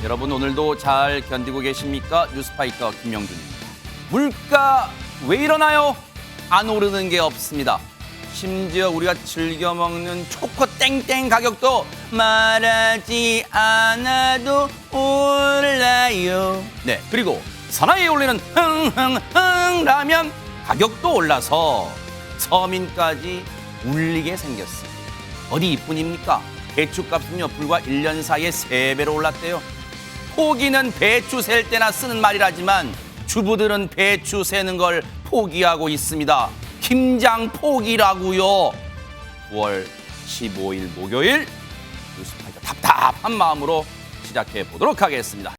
여러분 오늘도 잘 견디고 계십니까? 뉴스파이터 김영준입니다. 물가 왜 이러나요? 안 오르는 게 없습니다. 심지어 우리가 즐겨 먹는 초코 땡땡 가격도 말하지 않아도 올라요. 네, 그리고 사나이에 올리는 흥흥흥 라면 가격도 올라서 서민까지 울리게 생겼습니다. 어디 이뿐입니까? 배추값은요 불과 1년 사이에 3배로 올랐대요. 포기는 배추 셀 때나 쓰는 말이라지만 주부들은 배추 세는 걸 포기하고 있습니다. 김장 포기라고요. 9월 15일 목요일 뉴스파이터 답답한 마음으로 시작해 보도록 하겠습니다.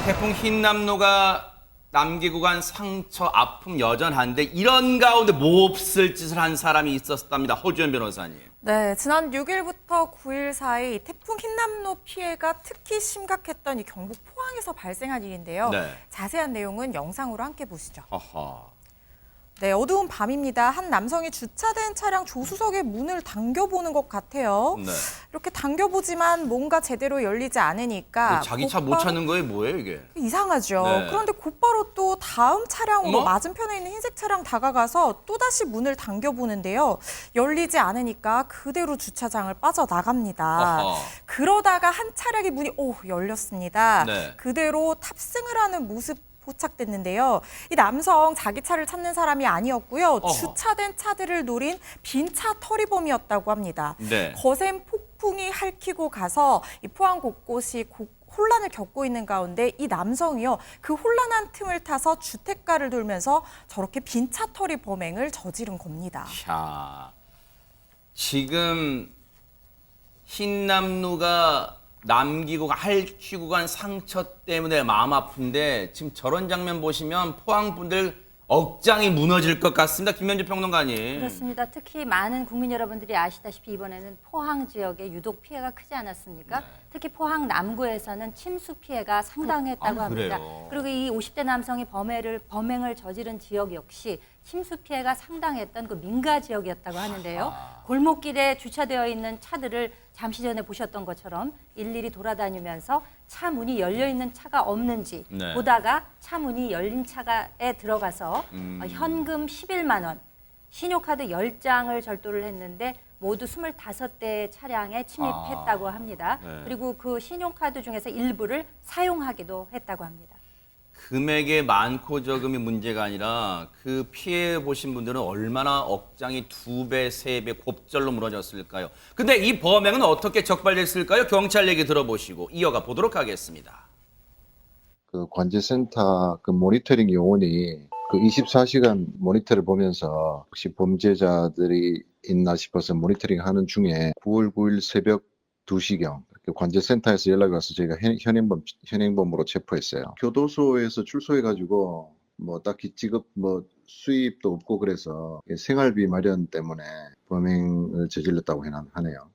태풍 흰남노가 남기고 간 상처, 아픔 여전한데 이런 가운데 몹쓸 짓을 한 사람이 있었답니다. 허주연 변호사님. 네, 지난 6일부터 9일 사이 태풍 흰남노 피해가 특히 심각했던 이 경북 포항에서 발생한 일인데요. 네. 자세한 내용은 영상으로 함께 보시죠. 허허. 네, 어두운 밤입니다. 한 남성이 주차된 차량 조수석의 문을 당겨보는 것 같아요. 네. 이렇게 당겨보지만 뭔가 제대로 열리지 않으니까 자기 차 못 찾는 거예요, 뭐예요 이게? 이상하죠. 네. 그런데 곧바로 또 다음 차량으로 어머? 맞은편에 있는 흰색 차량 다가가서 또다시 문을 당겨보는데요. 열리지 않으니까 그대로 주차장을 빠져나갑니다. 어허. 그러다가 한 차량의 문이 열렸습니다. 네. 그대로 탑승을 하는 모습 포착됐는데요. 이 남성 자기 차를 찾는 사람이 아니었고요. 어허. 주차된 차들을 노린 빈차 터리범이었다고 합니다. 네. 거센 폭풍이 핥히고 가서 이 포항 곳곳이 혼란을 겪고 있는 가운데 이 남성이요. 그 혼란한 틈을 타서 주택가를 돌면서 저렇게 빈차 터리 범행을 저지른 겁니다. 자, 지금 흰남노가 남기고 핥히고 간 상처 때문에 마음 아픈데 지금 저런 장면 보시면 포항 분들 억장이 무너질 것 같습니다. 김현주 평론가님. 그렇습니다. 특히 많은 국민 여러분들이 아시다시피 이번에는 포항 지역에 유독 피해가 크지 않았습니까? 네. 특히 포항 남구에서는 침수 피해가 상당했다고 합니다. 그래요? 그리고 이 50대 남성이 범행을 저지른 지역 역시 침수 피해가 상당했던 그 민가 지역이었다고 하는데요. 골목길에 주차되어 있는 차들을 잠시 전에 보셨던 것처럼 일일이 돌아다니면서 차 문이 열려 있는 차가 없는지 네. 보다가 차 문이 열린 차에 들어가서 현금 11만 원, 신용카드 10장을 절도를 했는데 모두 25대의 차량에 침입했다고 합니다. 네. 그리고 그 신용카드 중에서 일부를 사용하기도 했다고 합니다. 금액의 많고 적음이 문제가 아니라 그 피해 보신 분들은 얼마나 억장이 2배, 3배 곱절로 무너졌을까요? 근데 이 범행은 어떻게 적발됐을까요? 경찰 얘기 들어보시고 이어가 보도록 하겠습니다. 그 관제센터 그 모니터링 요원이 그 24시간 모니터를 보면서 혹시 범죄자들이 있나 싶어서 모니터링 하는 중에 9월 9일 새벽 2시경 관제센터에서 연락이 와서 저희가 현행범으로 체포했어요. 교도소에서 출소해가지고 뭐 딱히 직업 뭐 수입도 없고 그래서 생활비 마련 때문에 범행을 저질렀다고 하네요.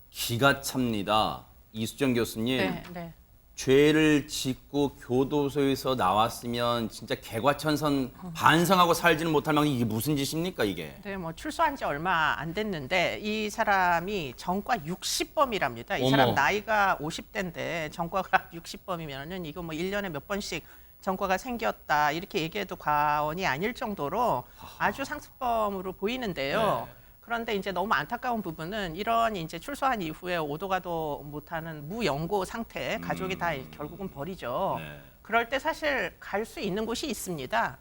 기가 찹니다. 이수정 교수님. 네. 죄를 짓고 교도소에서 나왔으면 진짜 개과천선 반성하고 살지는 못할 만큼 이게 무슨 짓입니까 이게? 네, 뭐 출소한 지 얼마 안 됐는데 이 사람이 전과 60범이랍니다. 이 어머. 사람 나이가 50대인데 전과가 60범이면은 이거 뭐 1년에 몇 번씩 전과가 생겼다 이렇게 얘기해도 과언이 아닐 정도로 아주 상습범으로 보이는데요. 네. 그런데 이제 너무 안타까운 부분은 이런 이제 출소한 이후에 오도 가도 못하는 무연고 상태, 가족이 다 결국은 버리죠. 네. 그럴 때 사실 갈 수 있는 곳이 있습니다.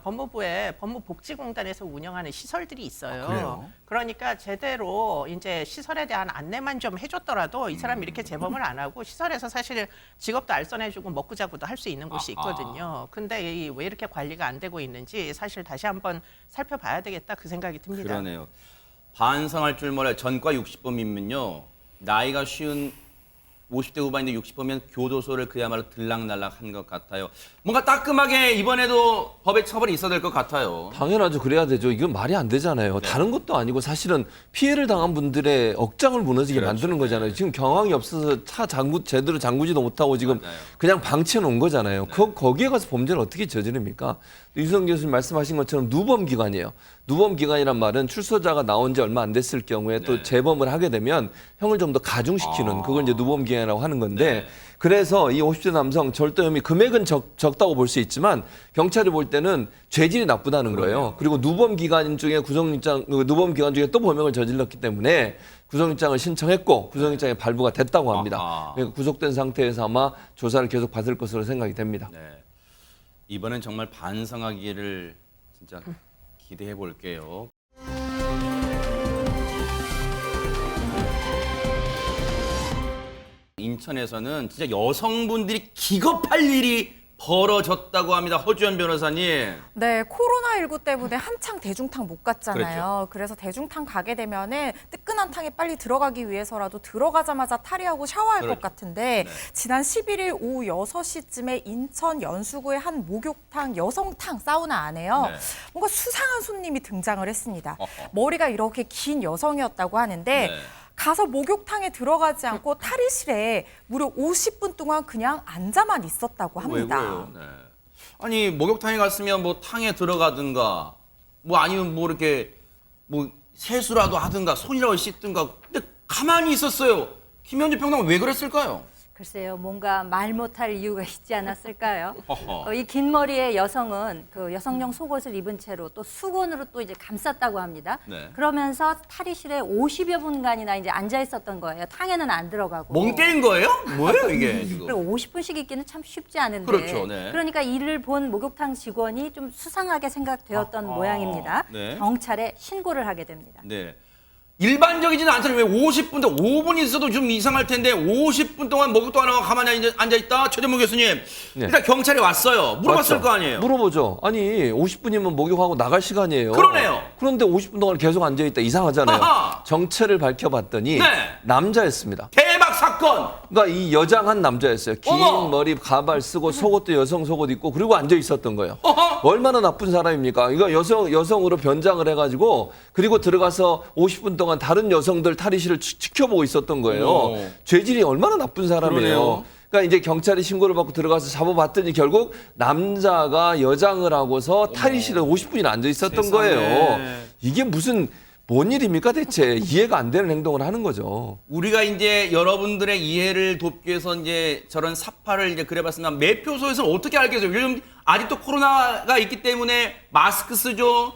법무부에 법무복지공단에서 운영하는 시설들이 있어요. 그래요? 그러니까 제대로 이제 시설에 대한 안내만 좀 해줬더라도 이 사람이 이렇게 재범을 안 하고 시설에서 사실 직업도 알선해주고 먹고 자고도 할 수 있는 곳이 있거든요. 근데 왜 이렇게 관리가 안 되고 있는지 사실 다시 한번 살펴봐야 되겠다 그 생각이 듭니다. 그러네요. 반성할 줄 몰라요. 전과 60범이면요. 나이가 쉬운 50대 후반인데 60범이면 교도소를 그야말로 들락날락한 것 같아요. 뭔가 따끔하게 이번에도 법의 처벌이 있어야 될 것 같아요. 당연하죠. 그래야 되죠. 이건 말이 안 되잖아요. 네. 다른 것도 아니고 사실은 피해를 당한 분들의 억장을 무너지게 그렇죠. 만드는 거잖아요. 지금 경황이 없어서 차 제대로 잠그지도 못하고 지금 맞아요. 그냥 방치해 놓은 거잖아요. 거기에 가서 범죄를 어떻게 저지릅니까? 유성 교수님 말씀하신 것처럼 누범 기간이에요. 누범 기간이란 말은 출소자가 나온 지 얼마 안 됐을 경우에 또 네. 재범을 하게 되면 형을 좀 더 가중시키는 그걸 이제 누범 기간이라고 하는 건데 네. 그래서 이 50대 남성 절도혐의 금액은 적다고 볼 수 있지만 경찰이 볼 때는 죄질이 나쁘다는 거예요. 그리고 누범 기간 중에 누범 기간 중에 또 범행을 저질렀기 때문에 구속영장을 신청했고 구속영장이 발부가 됐다고 합니다. 아하. 그러니까 구속된 상태에서 아마 조사를 계속 받을 것으로 생각이 됩니다. 네. 이번엔 정말 반성하기를 진짜 기대해 볼게요. 인천에서는 진짜 여성분들이 기겁할 일이 벌어졌다고 합니다. 허주연 변호사님. 네, 코로나19 때문에 한창 대중탕 못 갔잖아요. 그랬죠. 그래서 대중탕 가게 되면은 뜨끈한 탕에 빨리 들어가기 위해서라도 들어가자마자 탈의하고 샤워할 그렇죠. 것 같은데 네. 지난 11일 오후 6시쯤에 인천 연수구의 한 목욕탕 여성탕 사우나 안에요. 네. 뭔가 수상한 손님이 등장을 했습니다. 어허. 머리가 이렇게 긴 여성이었다고 하는데 네. 가서 목욕탕에 들어가지 않고 탈의실에 무려 50분 동안 그냥 앉아만 있었다고 합니다. 왜 그래요? 네. 아니 목욕탕에 갔으면 뭐 탕에 들어가든가 뭐 아니면 뭐 이렇게 뭐 세수라도 하든가 손이라도 씻든가 근데 가만히 있었어요. 김현주 평론가 왜 그랬을까요? 글쎄요, 뭔가 말 못할 이유가 있지 않았을까요? 허허. 이 긴 머리의 여성은 그 여성용 속옷을 입은 채로 또 수건으로 또 이제 감쌌다고 합니다. 네. 그러면서 탈의실에 50여 분간이나 이제 앉아 있었던 거예요. 탕에는 안 들어가고. 멍 때린 거예요? 뭐예요 이게 지금? 그리고 50분씩 있기는 참 쉽지 않은데. 그렇죠, 네. 그러니까 이를 본 목욕탕 직원이 좀 수상하게 생각되었던 모양입니다. 네. 경찰에 신고를 하게 됩니다. 네. 일반적이지는 않잖아요. 왜 50분인데 5분 있어도 좀 이상할 텐데 50분 동안 목욕도 안 하고 가만히 앉아있다? 최재문 교수님. 네. 일단 경찰에 왔어요. 물어봤을 맞죠? 거 아니에요. 물어보죠. 아니 50분이면 목욕하고 나갈 시간이에요. 그러네요. 그런데 50분 동안 계속 앉아있다 이상하잖아요. 아하. 정체를 밝혀봤더니 네. 남자였습니다. 대박 사건! 그러니까 이 여장한 남자였어요. 긴 어머. 머리 가발 쓰고 속옷도 여성 속옷 입고 그리고 앉아 있었던 거예요. 어허. 얼마나 나쁜 사람입니까? 이거 여성으로 변장을 해가지고 그리고 들어가서 50분 동안 다른 여성들 탈의실을 지켜보고 있었던 거예요. 오. 죄질이 얼마나 나쁜 사람이에요. 그러네요. 그러니까 이제 경찰이 신고를 받고 들어가서 잡아봤더니 결국 남자가 여장을 하고서 탈의실에 50분이나 앉아 있었던 세상에. 거예요. 이게 무슨 뭔 일입니까 대체? 이해가 안 되는 행동을 하는 거죠. 우리가 이제 여러분들의 이해를 돕기 위해서 이제 저런 사파를 이제 그려봤습니다. 매표소에서는 어떻게 알겠어요? 요즘 아직도 코로나가 있기 때문에 마스크 쓰죠.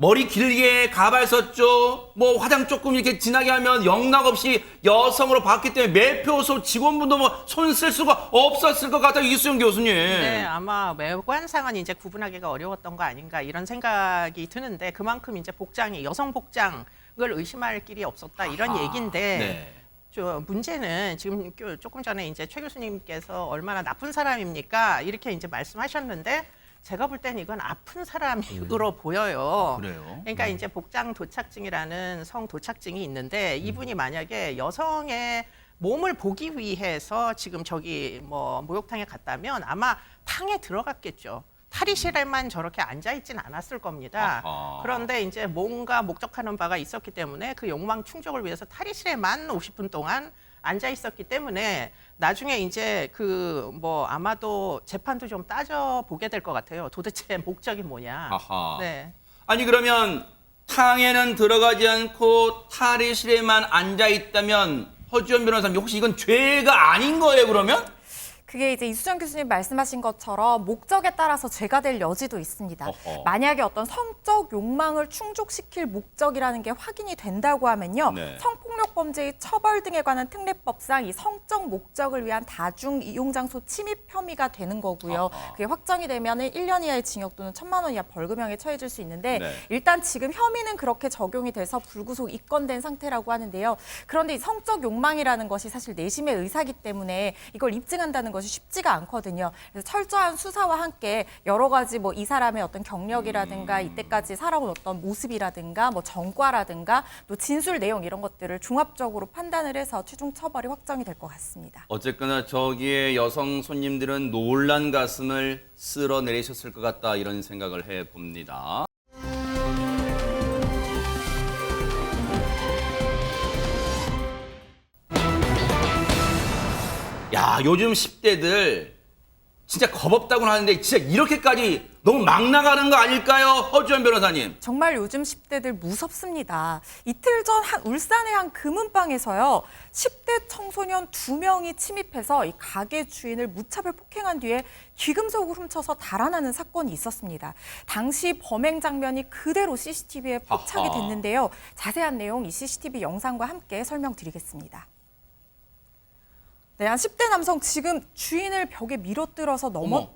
머리 길게 가발 썼죠. 뭐 화장 조금 이렇게 진하게 하면 영락 없이 여성으로 봤기 때문에 매표소 직원분도 뭐 손 쓸 수가 없었을 것 같아요. 이수영 교수님. 네, 아마 외관상은 이제 구분하기가 어려웠던 거 아닌가 이런 생각이 드는데 그만큼 이제 복장이 여성 복장을 의심할 길이 없었다 이런 아하. 얘기인데 네. 저 문제는 지금 조금 전에 이제 최 교수님께서 얼마나 나쁜 사람입니까 이렇게 이제 말씀하셨는데 제가 볼 때는 이건 아픈 사람으로 보여요. 그래요? 그러니까 이제 복장 도착증이라는 성 도착증이 있는데 이분이 만약에 여성의 몸을 보기 위해서 지금 저기 뭐 목욕탕에 갔다면 아마 탕에 들어갔겠죠. 탈의실에만 저렇게 앉아 있진 않았을 겁니다. 아하. 그런데 이제 뭔가 목적하는 바가 있었기 때문에 그 욕망 충족을 위해서 탈의실에만 50분 동안 앉아 있었기 때문에 나중에 이제 그 뭐 아마도 재판도 좀 따져 보게 될 것 같아요. 도대체 목적이 뭐냐. 아하. 네. 아니 그러면 탕에는 들어가지 않고 탈의실에만 앉아 있다면 허주연 변호사님 혹시 이건 죄가 아닌 거예요 그러면? 그게 이제 이수정 교수님 말씀하신 것처럼 목적에 따라서 죄가 될 여지도 있습니다. 어허. 만약에 어떤 성적 욕망을 충족시킬 목적이라는 게 확인이 된다고 하면요. 네. 성폭력 범죄의 처벌 등에 관한 특례법상 이 성적 목적을 위한 다중 이용장소 침입 혐의가 되는 거고요. 아하. 그게 확정이 되면은 1년 이하의 징역 또는 1,000만 원 이하 벌금형에 처해질 수 있는데 네. 일단 지금 혐의는 그렇게 적용이 돼서 불구속 입건된 상태라고 하는데요. 그런데 이 성적 욕망이라는 것이 사실 내심의 의사기 때문에 이걸 입증한다는 것이 쉽지가 않거든요. 그래서 철저한 수사와 함께 여러 가지 뭐 이 사람의 어떤 경력이라든가 이때까지 살아온 어떤 모습이라든가 뭐 전과라든가 또 진술 내용 이런 것들을 종합적으로 판단을 해서 최종 처벌이 확정이 될 것 같습니다. 어쨌거나 저기에 여성 손님들은 놀란 가슴을 쓸어내리셨을 것 같다 이런 생각을 해봅니다. 야 요즘 10대들 진짜 겁없다고는 하는데 진짜 이렇게까지 너무 막 나가는 거 아닐까요? 허주연 변호사님. 정말 요즘 10대들 무섭습니다. 이틀 전 울산의 한 금은방에서요. 10대 청소년 2명이 침입해서 이 가게 주인을 무차별 폭행한 뒤에 귀금속을 훔쳐서 달아나는 사건이 있었습니다. 당시 범행 장면이 그대로 CCTV에 포착이 아하. 됐는데요. 자세한 내용 이 CCTV 영상과 함께 설명드리겠습니다. 네, 한 10대 남성 지금 주인을 벽에 밀어뜯어서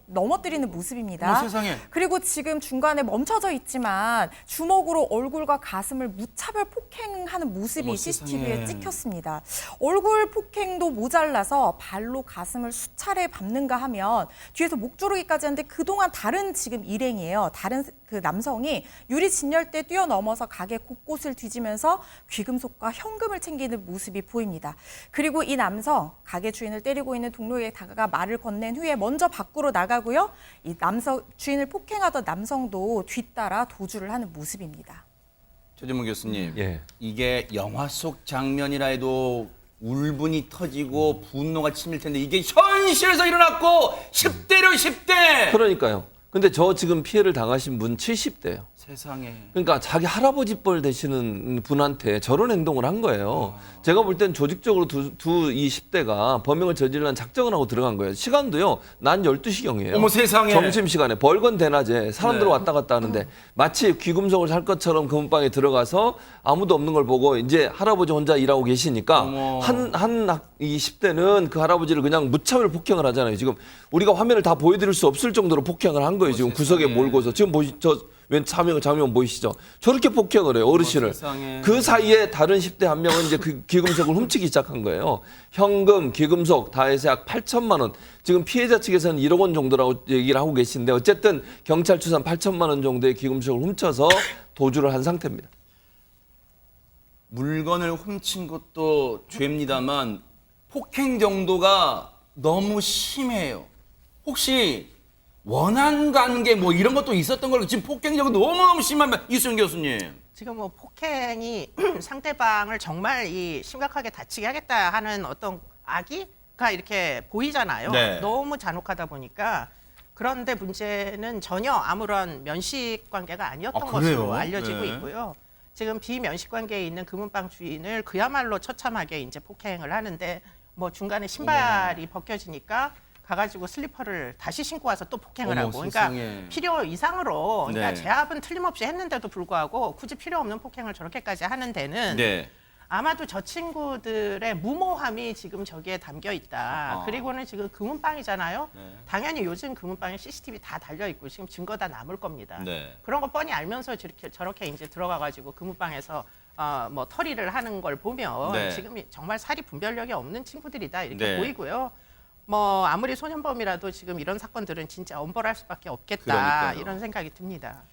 넘어뜨리는 모습입니다. 어머, 세상에. 그리고 지금 중간에 멈춰져 있지만 주먹으로 얼굴과 가슴을 무차별 폭행하는 모습이 어머, CCTV에 세상에. 찍혔습니다. 얼굴 폭행도 모자라서 발로 가슴을 수차례 밟는가 하면 뒤에서 목조르기까지 하는데 그동안 다른 지금 일행이에요. 다른 그 남성이 유리 진열대 뛰어넘어서 가게 곳곳을 뒤지면서 귀금속과 현금을 챙기는 모습이 보입니다. 그리고 이 남성 가게 주인을 때리고 있는 동료에게 다가가 말을 건넨 후에 먼저 밖으로 나가고요. 이 남성 주인을 폭행하던 남성도 뒤따라 도주를 하는 모습입니다. 최진문 교수님, 예. 이게 영화 속 장면이라 해도 울분이 터지고 분노가 치밀 텐데 이게 현실에서 일어났고 10대로 10대. 그러니까요. 근데 저 지금 피해를 당하신 분 70대예요. 세상에. 그러니까 자기 할아버지 뻘 되시는 분한테 저런 행동을 한 거예요. 제가 볼 땐 조직적으로 이 10대가 범행을 저지르는 작정을 하고 들어간 거예요. 시간도요. 낮 12시경이에요. 어머, 세상에. 점심시간에 벌건 대낮에 사람들 네. 왔다 갔다 하는데 마치 귀금속을 살 것처럼 금은방에 들어가서 아무도 없는 걸 보고 이제 할아버지 혼자 일하고 계시니까 어머. 이 10대는 그 할아버지를 그냥 무차별 폭행을 하잖아요. 지금 우리가 화면을 다 보여드릴 수 없을 정도로 폭행을 한 거예요. 지금 구석에 세상에. 몰고서. 지금 왼 장면 보이시죠? 저렇게 폭행을 해요, 어르신을. 세상에. 그 사이에 다른 10대 한 명은 이제 그 귀금속을 훔치기 시작한 거예요. 현금, 귀금속 다 해서 약 8천만 원. 지금 피해자 측에서는 1억 원 정도라고 얘기를 하고 계신데 어쨌든 경찰 추산 8천만 원 정도의 귀금속을 훔쳐서 도주를 한 상태입니다. 물건을 훔친 것도 죄입니다만 폭행 정도가 너무 심해요. 혹시 원한 관계 뭐 이런 것도 있었던 걸로 지금 폭행 정도 너무너무 심하면 이수영 교수님. 지금 뭐 폭행이 상대방을 정말 심각하게 다치게 하겠다 하는 어떤 악의가 이렇게 보이잖아요. 네. 너무 잔혹하다 보니까. 그런데 문제는 전혀 아무런 면식 관계가 아니었던 아, 그래요? 것으로 알려지고 네. 있고요. 지금 비면식 관계에 있는 금은방 주인을 그야말로 처참하게 이제 폭행을 하는데 뭐 중간에 신발이 벗겨지니까 가가지고 슬리퍼를 다시 신고 와서 또 폭행을 어머, 하고, 그러니까 세상에. 필요 이상으로, 그러니까 네. 제압은 틀림없이 했는데도 불구하고 굳이 필요 없는 폭행을 저렇게까지 하는 데는 네. 아마도 저 친구들의 무모함이 지금 저기에 담겨 있다. 아하. 그리고는 지금 금은방이잖아요. 네. 당연히 요즘 금은방에 CCTV 다 달려 있고 지금 증거 다 남을 겁니다. 네. 그런 거 뻔히 알면서 저렇게 이제 들어가가지고 금은방에서 뭐 터리를 하는 걸 보면 네. 지금 정말 사리 분별력이 없는 친구들이다 이렇게 네. 보이고요. 뭐 아무리 소년범이라도 지금 이런 사건들은 진짜 엄벌할 수밖에 없겠다 그러니까요. 이런 생각이 듭니다.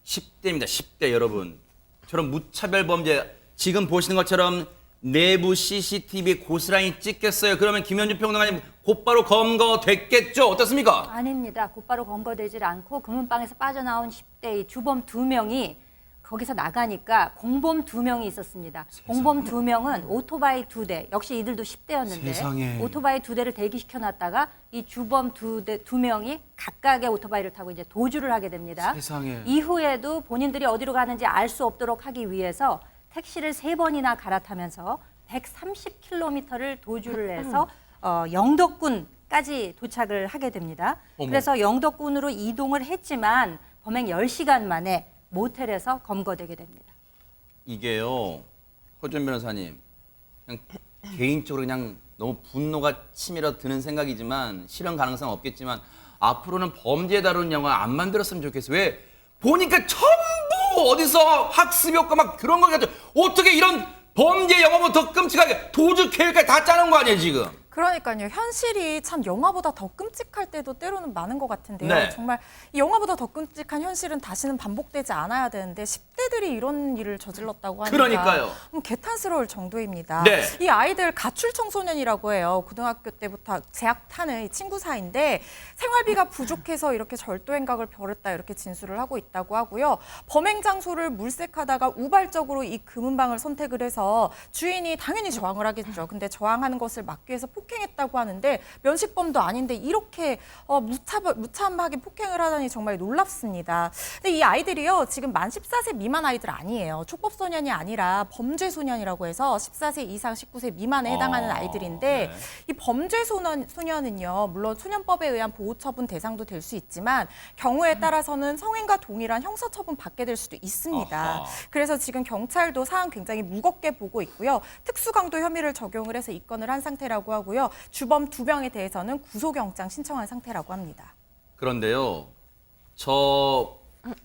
10대입니다. 10대 여러분. 저런 무차별 범죄 지금 보시는 것처럼 내부 CCTV에 고스란히 찍혔어요. 그러면 김현주 평론가님 곧바로 검거됐겠죠? 어떻습니까? 아닙니다. 곧바로 검거되질 않고 금은방에서 빠져나온 10대의 주범 2명이 거기서 나가니까 공범 2명이 있었습니다. 공범 2명은 오토바이 2대, 역시 이들도 10대였는데 세상에. 오토바이 2대를 대기시켜놨다가 이 주범 2명이 각각의 오토바이를 타고 이제 도주를 하게 됩니다. 세상에. 이후에도 본인들이 어디로 가는지 알 수 없도록 하기 위해서 택시를 3번이나 갈아타면서 130km를 도주를 해서 영덕군까지 도착을 하게 됩니다. 어머. 그래서 영덕군으로 이동을 했지만 범행 10시간 만에 모텔에서 검거되게 됩니다. 이게요, 허준 변호사님, 그냥 개인적으로 그냥 너무 분노가 치밀어 드는 생각이지만 실현 가능성 없겠지만 앞으로는 범죄 다룬 영화 안 만들었으면 좋겠어요. 왜? 보니까 전부 어디서 학습 효과 막 그런 거 가지고 어떻게 이런 범죄 영화보다 더 끔찍하게 도주 계획까지 다 짜는 거 아니에요 지금? 그러니까요. 현실이 참 영화보다 더 끔찍할 때도 때로는 많은 것 같은데요. 네. 정말 이 영화보다 더 끔찍한 현실은 다시는 반복되지 않아야 되는데 10대들이 이런 일을 저질렀다고 하니까 그러니까요. 개탄스러울 정도입니다. 네. 이 아이들 가출 청소년이라고 해요. 고등학교 때부터 재학 타는 이 친구 사이인데 생활비가 부족해서 이렇게 절도 행각을 벌였다 이렇게 진술을 하고 있다고 하고요. 범행 장소를 물색하다가 우발적으로 이 금은방을 선택을 해서 주인이 당연히 저항을 하겠죠. 근데 저항하는 것을 막기 위해서 폭행했다고 하는데 면식범도 아닌데 이렇게 무참하게 폭행을 하다니 정말 놀랍습니다. 근데 이 아이들이요, 지금 만 14세 미만 아이들 아니에요. 촉법소년이 아니라 범죄소년이라고 해서 14세 이상 19세 미만에 해당하는 아이들인데, 네. 이 범죄소년은요, 물론 소년법에 의한 보호처분 대상도 될 수 있지만 경우에 따라서는 성인과 동일한 형사처분 받게 될 수도 있습니다. 아하. 그래서 지금 경찰도 사안 굉장히 무겁게 보고 있고요. 특수강도 혐의를 적용을 해서 입건을 한 상태라고 하고요. 주범 2명에 대해서는 구속영장 신청한 상태라고 합니다. 그런데요, 저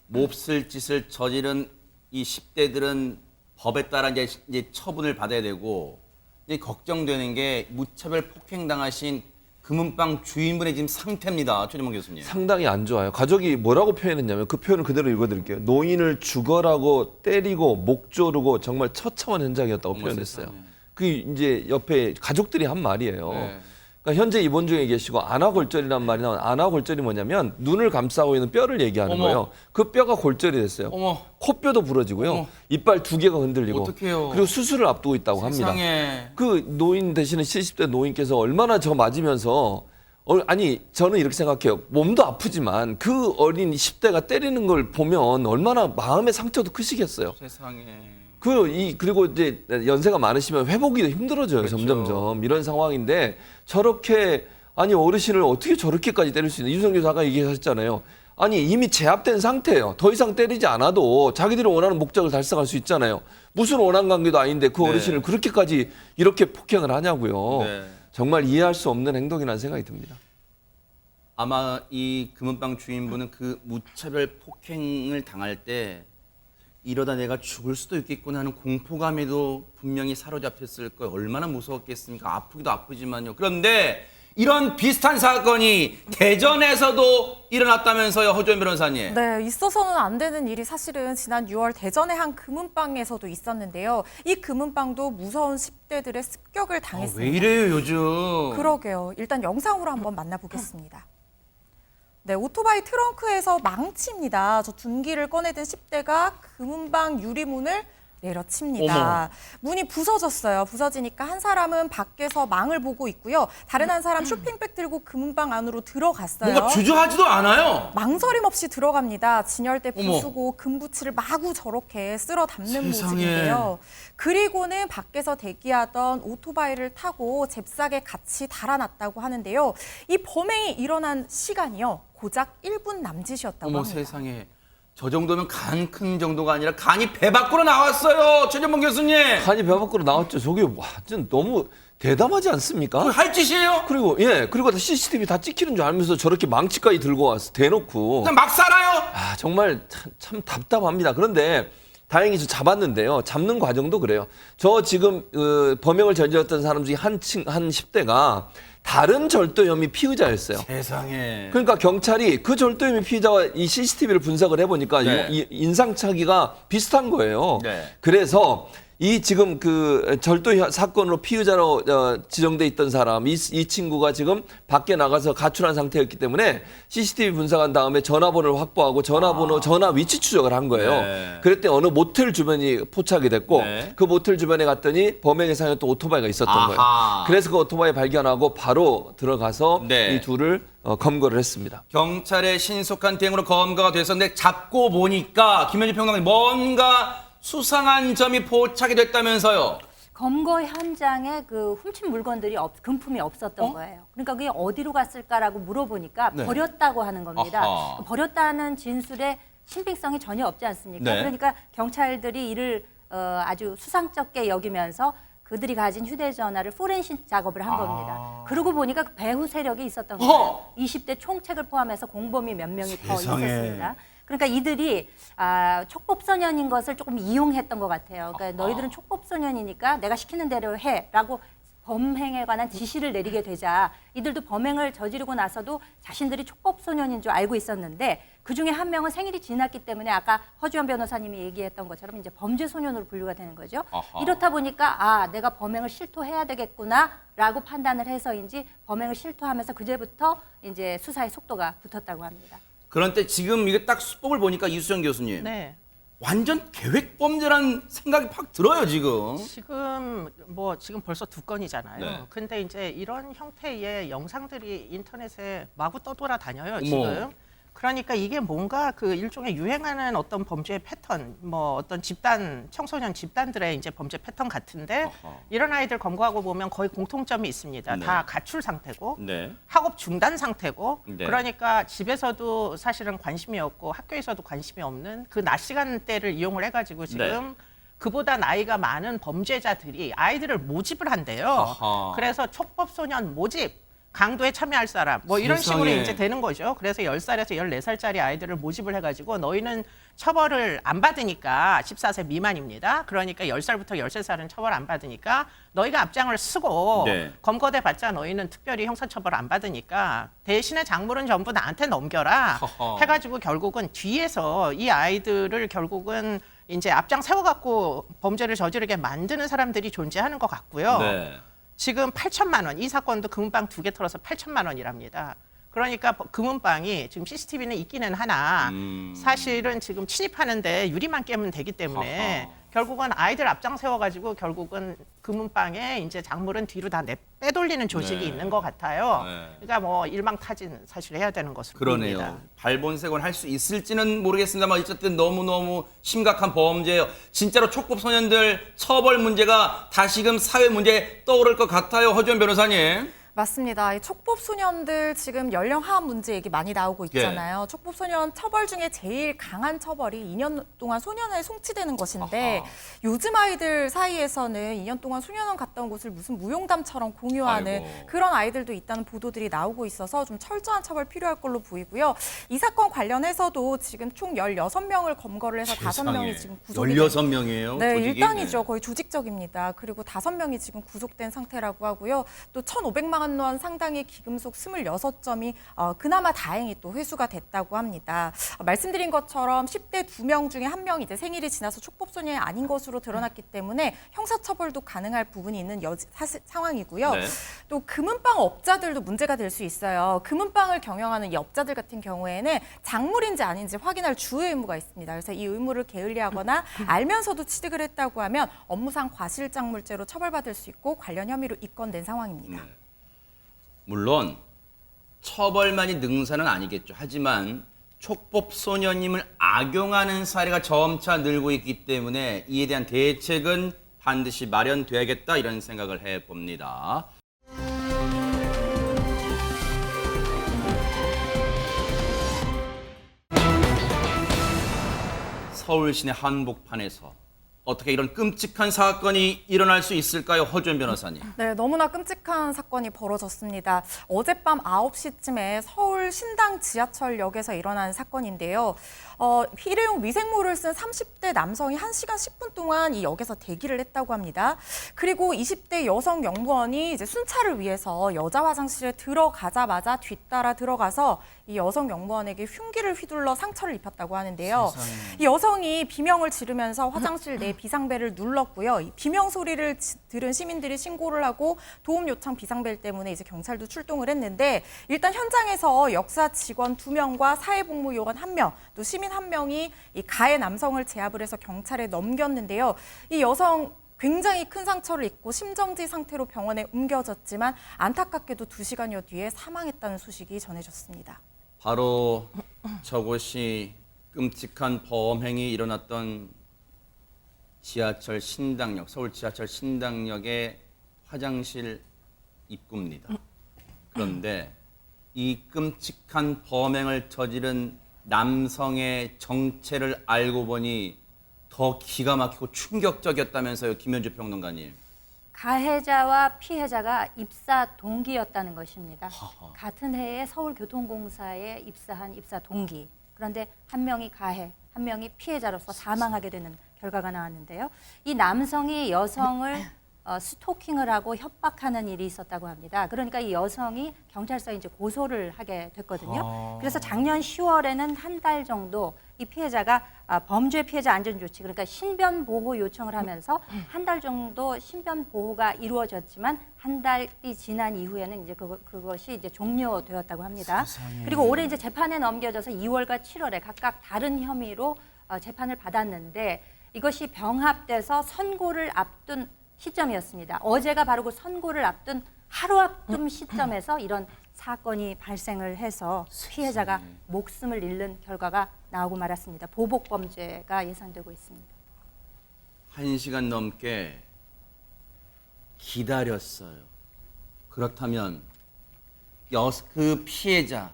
몹쓸 짓을 저지른 이 10대들은 법에 따라 이제 처분을 받아야 되고, 이제 걱정되는 게 무차별 폭행 당하신 금은방 주인분의 지금 상태입니다. 최재문 교수님. 상당히 안 좋아요. 가족이 뭐라고 표현했냐면 그 표현을 그대로 읽어드릴게요. 노인을 죽어라고 때리고 목 조르고 정말 처참한 현장이었다고 어머, 표현했어요. 세상에. 그 이제 옆에 가족들이 한 말이에요. 네. 그러니까 현재 입원 중에 계시고 안화골절이란 말이 나온 안화골절이 뭐냐면 눈을 감싸고 있는 뼈를 얘기하는 어머. 거예요. 그 뼈가 골절이 됐어요. 어머. 코뼈도 부러지고요. 어머. 이빨 2개가 흔들리고. 어떡해요. 그리고 수술을 앞두고 있다고 합니다. 세상에. 그 노인 되시는 70대 노인께서 얼마나 저 맞으면서 아니 저는 이렇게 생각해요. 몸도 아프지만 그 어린 10대가 때리는 걸 보면 얼마나 마음의 상처도 크시겠어요. 세상에. 그리고 이제 연세가 많으시면 회복이 힘들어져요. 그렇죠. 점점점 이런 상황인데 저렇게 아니 어르신을 어떻게 저렇게까지 때릴 수 있나? 윤석열 교수 아까 얘기하셨잖아요. 아니 이미 제압된 상태예요. 더 이상 때리지 않아도 자기들이 원하는 목적을 달성할 수 있잖아요. 무슨 원한 관계도 아닌데 그 네. 어르신을 그렇게까지 이렇게 폭행을 하냐고요. 네. 정말 이해할 수 없는 행동이라는 생각이 듭니다. 아마 이 금은방 주인분은 그 무차별 폭행을 당할 때 이러다 내가 죽을 수도 있겠구나 하는 공포감에도 분명히 사로잡혔을 거예요. 얼마나 무서웠겠습니까? 아프기도 아프지만요. 그런데 이런 비슷한 사건이 대전에서도 일어났다면서요, 허주연 변호사님. 네, 있어서는 안 되는 일이 사실은 지난 6월 대전의 한 금은방에서도 있었는데요. 이 금은방도 무서운 10대들의 습격을 당했습니다. 왜 이래요, 요즘? 그러게요. 일단 영상으로 한번 만나보겠습니다. 네, 오토바이 트렁크에서 망치입니다. 저 둔기를 꺼내든 10대가 금은방 유리문을 내려칩니다. 문이 부서졌어요. 부서지니까 한 사람은 밖에서 망을 보고 있고요. 다른 한 사람 쇼핑백 들고 금은방 안으로 들어갔어요. 뭔가 주저하지도 않아요. 망설임 없이 들어갑니다. 진열대 어머. 부수고 금붙이를 마구 저렇게 쓸어 담는 세상에. 모습인데요. 그리고는 밖에서 대기하던 오토바이를 타고 잽싸게 같이 달아났다고 하는데요. 이 범행이 일어난 시간이요. 고작 1분 남짓이었다고 어머 합니다. 세상에. 저 정도면 간 큰 정도가 아니라 간이 배 밖으로 나왔어요. 최전문 교수님. 간이 배 밖으로 나왔죠. 저게 완전 너무 대담하지 않습니까? 할 짓이에요? 그리고 CCTV 다 찍히는 줄 알면서 저렇게 망치까지 들고 와서 대놓고 그냥 막 살아요? 정말 참 답답합니다. 그런데 다행히 저 잡았는데요. 잡는 과정도 그래요. 저 지금 범행을 저질렀던 사람 중에 한 10대가 다른 절도 혐의 피의자였어요. 세상에. 그러니까 경찰이 그 절도 혐의 피의자와 이 CCTV를 분석을 해보니까 네. 이 인상착의가 비슷한 거예요. 네. 그래서 이 지금 그 절도 사건으로 피의자로 지정돼 있던 사람, 이 친구가 지금 밖에 나가서 가출한 상태였기 때문에 CCTV 분석한 다음에 전화번호를 확보하고 전화 위치 추적을 한 거예요. 네. 그랬더니 어느 모텔 주변이 포착이 됐고 네. 그 모텔 주변에 갔더니 범행에 사용했던 오토바이가 있었던 아하. 거예요. 그래서 그 오토바이 발견하고 바로 들어가서 네. 이 둘을 검거를 했습니다. 경찰의 신속한 대응으로 검거가 됐었는데 잡고 보니까 김현지 평론가님 뭔가 수상한 점이 포착이 됐다면서요. 검거 현장에 그 훔친 물건들이 금품이 없었던 거예요. 그러니까 그게 어디로 갔을까라고 물어보니까 네. 버렸다고 하는 겁니다. 아하. 버렸다는 진술에 신빙성이 전혀 없지 않습니까? 네. 그러니까 경찰들이 이를 아주 수상쩍게 여기면서 그들이 가진 휴대전화를 포렌식 작업을 한 겁니다. 그러고 보니까 그 배후 세력이 있었던 거예요. 20대 총책을 포함해서 공범이 몇 명이 더 세상에. 있었습니다. 그러니까 이들이 촉법소년인 것을 조금 이용했던 것 같아요. 그러니까 너희들은 촉법소년이니까 내가 시키는 대로 해라고 범행에 관한 지시를 내리게 되자 이들도 범행을 저지르고 나서도 자신들이 촉법소년인 줄 알고 있었는데 그중에 한 명은 생일이 지났기 때문에 아까 허주연 변호사님이 얘기했던 것처럼 이제 범죄소년으로 분류가 되는 거죠. 아하. 이렇다 보니까 내가 범행을 실토해야 되겠구나라고 판단을 해서인지 범행을 실토하면서 그제부터 이제 수사의 속도가 붙었다고 합니다. 그런데 지금 이게 딱 수법을 보니까 이수정 교수님. 네. 완전 계획 범죄란 생각이 팍 들어요 지금. 지금 벌써 2건이잖아요. 네. 근데 이제 이런 형태의 영상들이 인터넷에 마구 떠돌아다녀요, 어머. 지금. 그러니까 이게 뭔가 그 일종의 유행하는 어떤 범죄의 패턴, 뭐 어떤 청소년 집단들의 이제 범죄 패턴 같은데 어허. 이런 아이들 검거하고 보면 거의 공통점이 있습니다. 네. 다 가출 상태고 네. 학업 중단 상태고 네. 그러니까 집에서도 사실은 관심이 없고 학교에서도 관심이 없는 그 낮 시간대를 이용을 해가지고 지금 그보다 나이가 많은 범죄자들이 아이들을 모집을 한대요. 아하. 그래서 촉법소년 모집 강도에 참여할 사람 뭐 이런 식으로 세상에. 이제 되는 거죠. 그래서 10살에서 14살짜리 아이들을 모집을 해가지고 너희는 처벌을 안 받으니까 14세 미만입니다. 그러니까 10살부터 13살은 처벌 안 받으니까 너희가 앞장을 쓰고 네. 검거돼 봤자 너희는 특별히 형사처벌 안 받으니까 대신에 작물은 전부 나한테 넘겨라 허허. 해가지고 결국은 뒤에서 이 아이들을 결국은 이제 앞장 세워갖고 범죄를 저지르게 만드는 사람들이 존재하는 것 같고요. 네. 지금 8천만 원, 이 사건도 금은방 2개 털어서 8천만 원이랍니다. 그러니까 금은방이 지금 CCTV는 있기는 하나 사실은 지금 침입하는데 유리만 깨면 되기 때문에 아하. 결국은 아이들 앞장 세워가지고 결국은 금은방에 이제 작물은 뒤로 다 빼돌리는 조직이 네. 있는 것 같아요. 네. 그러니까 뭐 일망타진 사실 해야 되는 것으로 그러네요. 보입니다. 발본색원 할 수 있을지는 모르겠습니다만 어쨌든 너무너무 심각한 범죄예요. 진짜로 촉법소년들 처벌 문제가 다시금 사회 문제에 떠오를 것 같아요. 허지원 변호사님. 맞습니다. 이 촉법소년들 지금 연령 하한 문제 얘기 많이 나오고 있잖아요. 촉법소년 처벌 중에 제일 강한 처벌이 2년 동안 소년원에 송치되는 것인데 아하. 요즘 아이들 사이에서는 2년 동안 소년원 갔다 온 곳을 무슨 무용담처럼 공유하는 아이고. 그런 아이들도 있다는 보도들이 나오고 있어서 좀 철저한 처벌 필요할 걸로 보이고요. 이 사건 관련해서도 지금 총 16명을 검거를 해서 5명이 지금 구속이 16명이에요. 네, 조직이? 일단이죠. 거의 조직적입니다. 그리고 5명이 지금 구속된 상태라고 하고요. 또 1,500만 원 상당의 기금속 26점이 그나마 다행히 또 회수가 됐다고 합니다. 말씀드린 것처럼 10대 2명 중에 1명이 이제 생일이 지나서 촉법소년이 아닌 것으로 드러났기 때문에 형사처벌도 가능할 부분이 있는 상황이고요. 네. 또 금은방 업자들도 문제가 될 수 있어요. 금은방을 경영하는 이 업자들 같은 경우에는 작물인지 아닌지 확인할 주의 의무가 있습니다. 그래서 이 의무를 게을리하거나 알면서도 취득을 했다고 하면 업무상 과실작물죄로 처벌받을 수 있고 관련 혐의로 입건된 상황입니다. 네. 물론 처벌만이 능사는 아니겠죠. 하지만 촉법소년님을 악용하는 사례가 점차 늘고 있기 때문에 이에 대한 대책은 반드시 마련돼야겠다 이런 생각을 해봅니다. 서울 시내 한복판에서 어떻게 이런 끔찍한 사건이 일어날 수 있을까요? 허주연 변호사님. 네, 너무나 끔찍한 사건이 벌어졌습니다. 어젯밤 9시쯤에 서울 신당 지하철역에서 일어난 사건인데요. 일회용 위생모를 쓴 30대 남성이 1시간 10분 동안 이 역에서 대기를 했다고 합니다. 그리고 20대 여성 영무원이 이제 순찰을 위해서 여자 화장실에 들어가자마자 뒤따라 들어가서 이 여성 영무원에게 흉기를 휘둘러 상처를 입혔다고 하는데요. 이 여성이 비명을 지르면서 화장실 내 비상벨을 눌렀고요. 이 비명 소리를 들은 시민들이 신고를 하고 도움 요청 비상벨 때문에 이제 경찰도 출동을 했는데 일단 현장에서 역사 직원 2명과 사회복무 요원 1명, 또 시민 1명이 이 가해 남성을 제압을 해서 경찰에 넘겼는데요. 이 여성 굉장히 큰 상처를 입고 심정지 상태로 병원에 옮겨졌지만 안타깝게도 2시간여 뒤에 사망했다는 소식이 전해졌습니다. 바로 저곳이 끔찍한 범행이 일어났던 지하철 신당역, 서울 지하철 신당역의 화장실 입구입니다. 그런데 이 끔찍한 범행을 저지른 남성의 정체를 알고 보니 더 기가 막히고 충격적이었다면서요, 김현주 평론가님. 가해자와 피해자가 입사 동기였다는 것입니다. 같은 해에 서울교통공사에 입사한 입사 동기. 그런데 한 명이 가해, 한 명이 피해자로서 사망하게 되는 결과가 나왔는데요. 이 남성이 여성을 스토킹을 하고 협박하는 일이 있었다고 합니다. 그러니까 이 여성이 경찰서에 이제 고소를 하게 됐거든요. 그래서 작년 10월에는 한 달 정도 이 피해자가 범죄 피해자 안전조치, 그러니까 신변 보호 요청을 하면서 한 달 정도 신변 보호가 이루어졌지만 한 달이 지난 이후에는 이제 그것이 이제 종료되었다고 합니다. 그리고 올해 이제 재판에 넘겨져서 2월과 7월에 각각 다른 혐의로 재판을 받았는데 이것이 병합돼서 선고를 앞둔 시점이었습니다. 어제가 바로 그 선고를 앞둔 하루 앞둔 시점에서 이런 사건이 발생을 해서 피해자가 목숨을 잃는 결과가 나오고 말았습니다. 보복 범죄가 예상되고 있습니다. 1시간 넘게 기다렸어요. 그렇다면 그 피해자,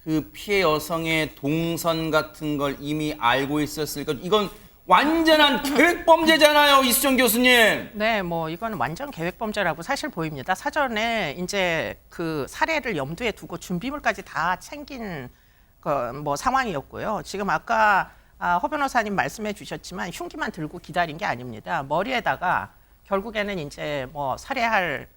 그 피해 여성의 동선 같은 걸 이미 알고 있었을까? 이건 완전한 계획범죄잖아요, 이수정 교수님. 네, 뭐 이건 완전 계획범죄라고 사실 보입니다. 사전에 이제 그 사례를 염두에 두고 준비물까지 다 챙긴 뭐 상황이었고요. 지금 아까 허 변호사님 말씀해 주셨지만 흉기만 들고 기다린 게 아닙니다. 머리에다가 결국에는 이제 뭐 살해할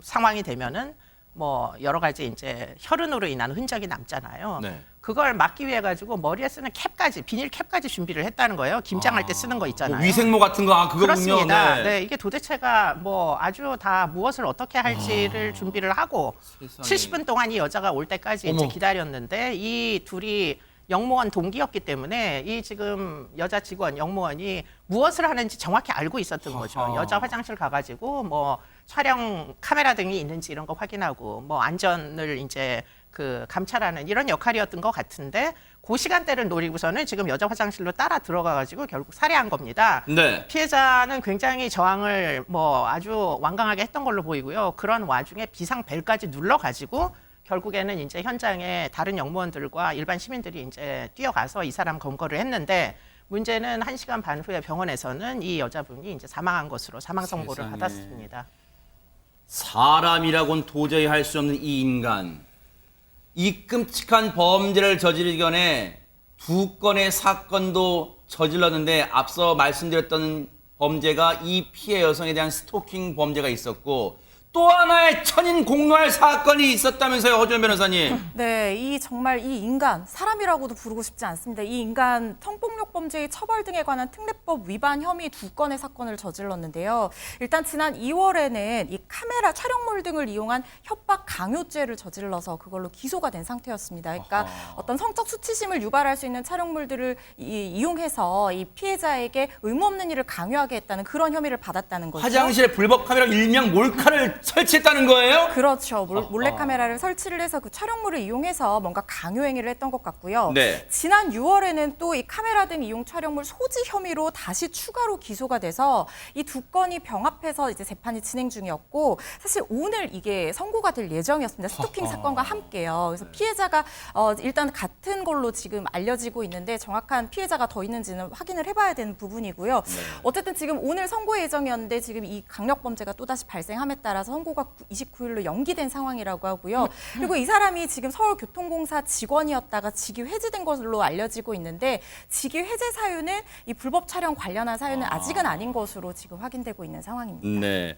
상황이 되면은 뭐 여러 가지 이제 혈흔으로 인한 흔적이 남잖아요. 네. 그걸 막기 위해 가지고 머리에 쓰는 캡까지 비닐 캡까지 준비를 했다는 거예요. 김장할 때 쓰는 거 있잖아요. 뭐 위생모 같은 거, 그거군요. 그렇습니다. 네, 이게 도대체가 뭐 아주 다 무엇을 어떻게 할지를 준비를 하고 세상에. 70분 동안 이 여자가 올 때까지 이제 어머. 기다렸는데 이 둘이 영무원 동기였기 때문에 이 지금 여자 직원 영무원이 무엇을 하는지 정확히 알고 있었던 거죠. 아하. 여자 화장실 가가지고 뭐 촬영 카메라 등이 있는지 이런 거 확인하고 뭐 안전을 이제 그 감찰하는 이런 역할이었던 것 같은데 그 시간대를 노리고서는 지금 여자 화장실로 따라 들어가가지고 결국 살해한 겁니다. 네. 피해자는 굉장히 저항을 뭐 아주 완강하게 했던 걸로 보이고요. 그런 와중에 비상벨까지 눌러가지고 결국에는 이제 현장에 다른 영무원들과 일반 시민들이 이제 뛰어가서 이 사람 검거를 했는데 문제는 1시간 반 후에 병원에서는 이 여자분이 이제 사망한 것으로 사망 선고를 세상에. 받았습니다. 사람이라고는 도저히 할 수 없는 이 인간. 이 끔찍한 범죄를 저지르기 전에 2건의 사건도 저질렀는데 앞서 말씀드렸던 범죄가 이 피해 여성에 대한 스토킹 범죄가 있었고 또 하나의 천인 공노할 사건이 있었다면서요, 허준 변호사님. 네, 정말 이 인간, 사람이라고도 부르고 싶지 않습니다. 이 인간 성폭력 범죄의 처벌 등에 관한 특례법 위반 혐의 2건의 사건을 저질렀는데요. 일단 지난 2월에는 이 카메라 촬영물 등을 이용한 협박 강요죄를 저질러서 그걸로 기소가 된 상태였습니다. 그러니까 어떤 성적 수치심을 유발할 수 있는 촬영물들을 이용해서 이 피해자에게 의무 없는 일을 강요하게 했다는 그런 혐의를 받았다는 거죠. 화장실에 불법 카메라 일명 몰카를 설치했다는 거예요? 그렇죠. 몰래카메라를 설치를 해서 그 촬영물을 이용해서 뭔가 강요 행위를 했던 것 같고요. 네. 지난 6월에는 또 이 카메라 등 이용 촬영물 소지 혐의로 다시 추가로 기소가 돼서 이 2건이 병합해서 이제 재판이 진행 중이었고 사실 오늘 이게 선고가 될 예정이었습니다. 스토킹 사건과 함께요. 그래서 피해자가 일단 같은 걸로 지금 알려지고 있는데 정확한 피해자가 더 있는지는 확인을 해봐야 되는 부분이고요. 어쨌든 지금 오늘 선고 예정이었는데 지금 이 강력범죄가 또다시 발생함에 따라서 선고가 29일로 연기된 상황이라고 하고요. 그리고 이 사람이 지금 서울교통공사 직원이었다가 직위 해지된 것으로 알려지고 있는데 직위 해제 사유는 이 불법 촬영 관련한 사유는 아직은 아닌 것으로 지금 확인되고 있는 상황입니다. 네.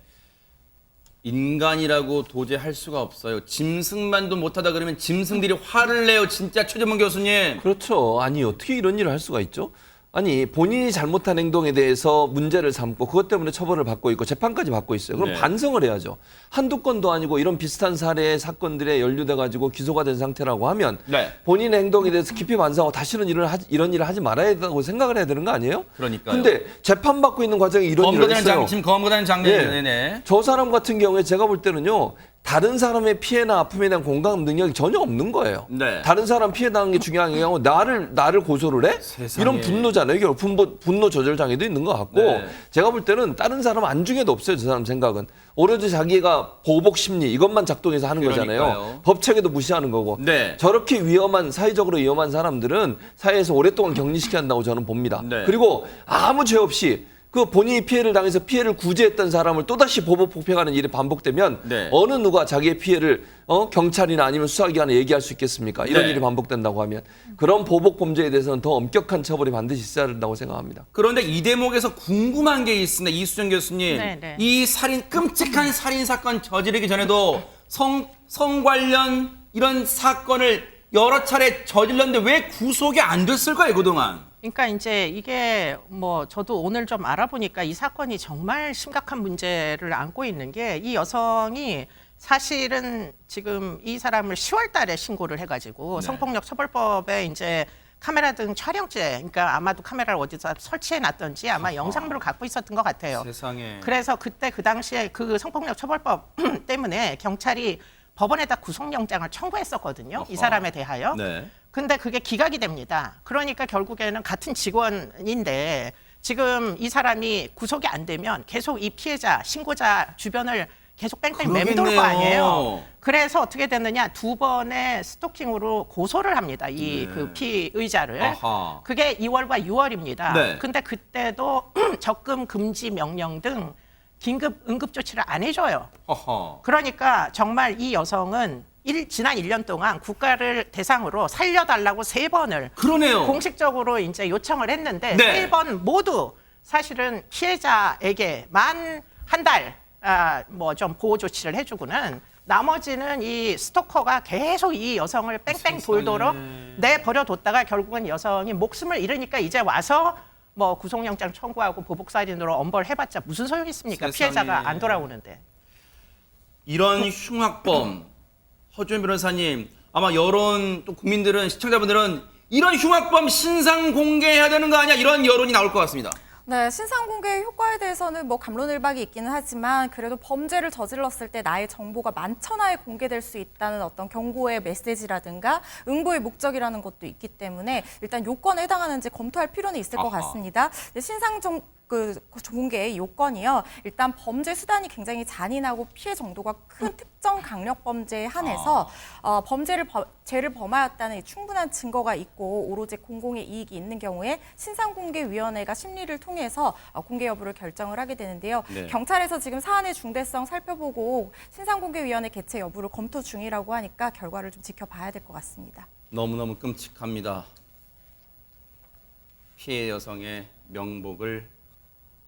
인간이라고 도저히 할 수가 없어요. 짐승만도 못하다 그러면 짐승들이 화를 내요. 진짜 최재문 교수님. 그렇죠. 아니 어떻게 이런 일을 할 수가 있죠? 아니 본인이 잘못한 행동에 대해서 문제를 삼고 그것 때문에 처벌을 받고 있고 재판까지 받고 있어요. 그럼 네. 반성을 해야죠. 한두 건도 아니고 이런 비슷한 사례 사건들에 연루돼 가지고 기소가 된 상태라고 하면 네. 본인의 행동에 대해서 깊이 반성하고 다시는 이런 일을 하지 말아야 된다고 생각을 해야 되는 거 아니에요? 그러니까요. 근데 재판받고 있는 과정에 이런 일을 검거되는 했어요. 지금 검거되는 장면이 네. 네네. 저 사람 같은 경우에 제가 볼 때는요. 다른 사람의 피해나 아픔에 대한 공감 능력이 전혀 없는 거예요. 네. 다른 사람 피해 당한 게 중요한 게 아니고 나를 고소를 해? 세상에. 이런 분노잖아요. 이게 분노 조절 장애도 있는 것 같고 네. 제가 볼 때는 다른 사람 안중에도 없어요. 저 사람 생각은. 오로지 자기가 보복 심리 이것만 작동해서 하는 그러니까요. 거잖아요. 법책에도 무시하는 거고. 네. 저렇게 사회적으로 위험한 사람들은 사회에서 오랫동안 격리시켜야 한다고 저는 봅니다. 네. 그리고 아무 죄 없이 그 본인이 피해를 당해서 피해를 구제했던 사람을 또다시 보복 폭행하는 일이 반복되면 네. 어느 누가 자기의 피해를 경찰이나 아니면 수사기관에 얘기할 수 있겠습니까? 이런 네. 일이 반복된다고 하면 그런 보복 범죄에 대해서는 더 엄격한 처벌이 반드시 있어야 된다고 생각합니다. 그런데 이 대목에서 궁금한 게 있습니다. 이수정 교수님. 네, 네. 이 끔찍한 살인 사건 저지르기 전에도 성 관련 이런 사건을 여러 차례 저질렀는데 왜 구속이 안 됐을까요, 그동안? 그러니까 이제 이게 뭐 저도 오늘 좀 알아보니까 이 사건이 정말 심각한 문제를 안고 있는 게 이 여성이 사실은 지금 이 사람을 10월 달에 신고를 해가지고 네. 성폭력 처벌법에 이제 카메라 등 촬영죄, 그러니까 아마도 카메라를 어디서 설치해 놨던지 아마 영상물을 갖고 있었던 것 같아요. 세상에. 그래서 그때 그 당시에 그 성폭력 처벌법 때문에 경찰이 법원에다 구속영장을 청구했었거든요. 이 어허. 사람에 대하여. 네. 근데 그게 기각이 됩니다. 그러니까 결국에는 같은 직원인데 지금 이 사람이 구속이 안 되면 계속 이 피해자, 신고자 주변을 계속 뺑뺑 맴돌 그러겠네요. 거 아니에요. 그래서 어떻게 됐느냐, 2번의 스토킹으로 고소를 합니다. 이 네. 그 피의자를. 아하. 그게 2월과 6월입니다. 네. 근데 그때도 적금 금지 명령 등 긴급 응급 조치를 안 해줘요. 허허. 그러니까 정말 이 여성은 지난 1년 동안 국가를 대상으로 살려달라고 3번을 그러네요. 공식적으로 이제 요청을 했는데 네. 3번 모두 사실은 피해자에게만 한 달 뭐 좀 보호 조치를 해주고는 나머지는 이 스토커가 계속 이 여성을 뺑뺑 돌도록 내버려뒀다가 결국은 여성이 목숨을 잃으니까 이제 와서 뭐 구속영장 청구하고 보복살인으로 엄벌해봤자 무슨 소용이 있습니까? 세상에. 피해자가 안 돌아오는데. 이런 흉악범, 허주현 변호사님, 아마 여론 또 국민들은 시청자분들은 이런 흉악범 신상 공개해야 되는 거 아니야? 이런 여론이 나올 것 같습니다. 네, 신상 공개 효과에 대해서는 뭐 갑론을박이 있기는 하지만 그래도 범죄를 저질렀을 때 나의 정보가 만천하에 공개될 수 있다는 어떤 경고의 메시지라든가 응보의 목적이라는 것도 있기 때문에 일단 요건에 해당하는지 검토할 필요는 있을 것 아하. 같습니다. 신상 공개의 요건이요. 일단 범죄 수단이 굉장히 잔인하고 피해 정도가 큰 특정 강력 범죄에 한해서 죄를 범하였다는 이 충분한 증거가 있고 오로지 공공의 이익이 있는 경우에 신상공개위원회가 심리를 통해서 공개 여부를 결정을 하게 되는데요. 네. 경찰에서 지금 사안의 중대성 살펴보고 신상공개위원회 개최 여부를 검토 중이라고 하니까 결과를 좀 지켜봐야 될 것 같습니다. 너무너무 끔찍합니다. 피해 여성의 명복을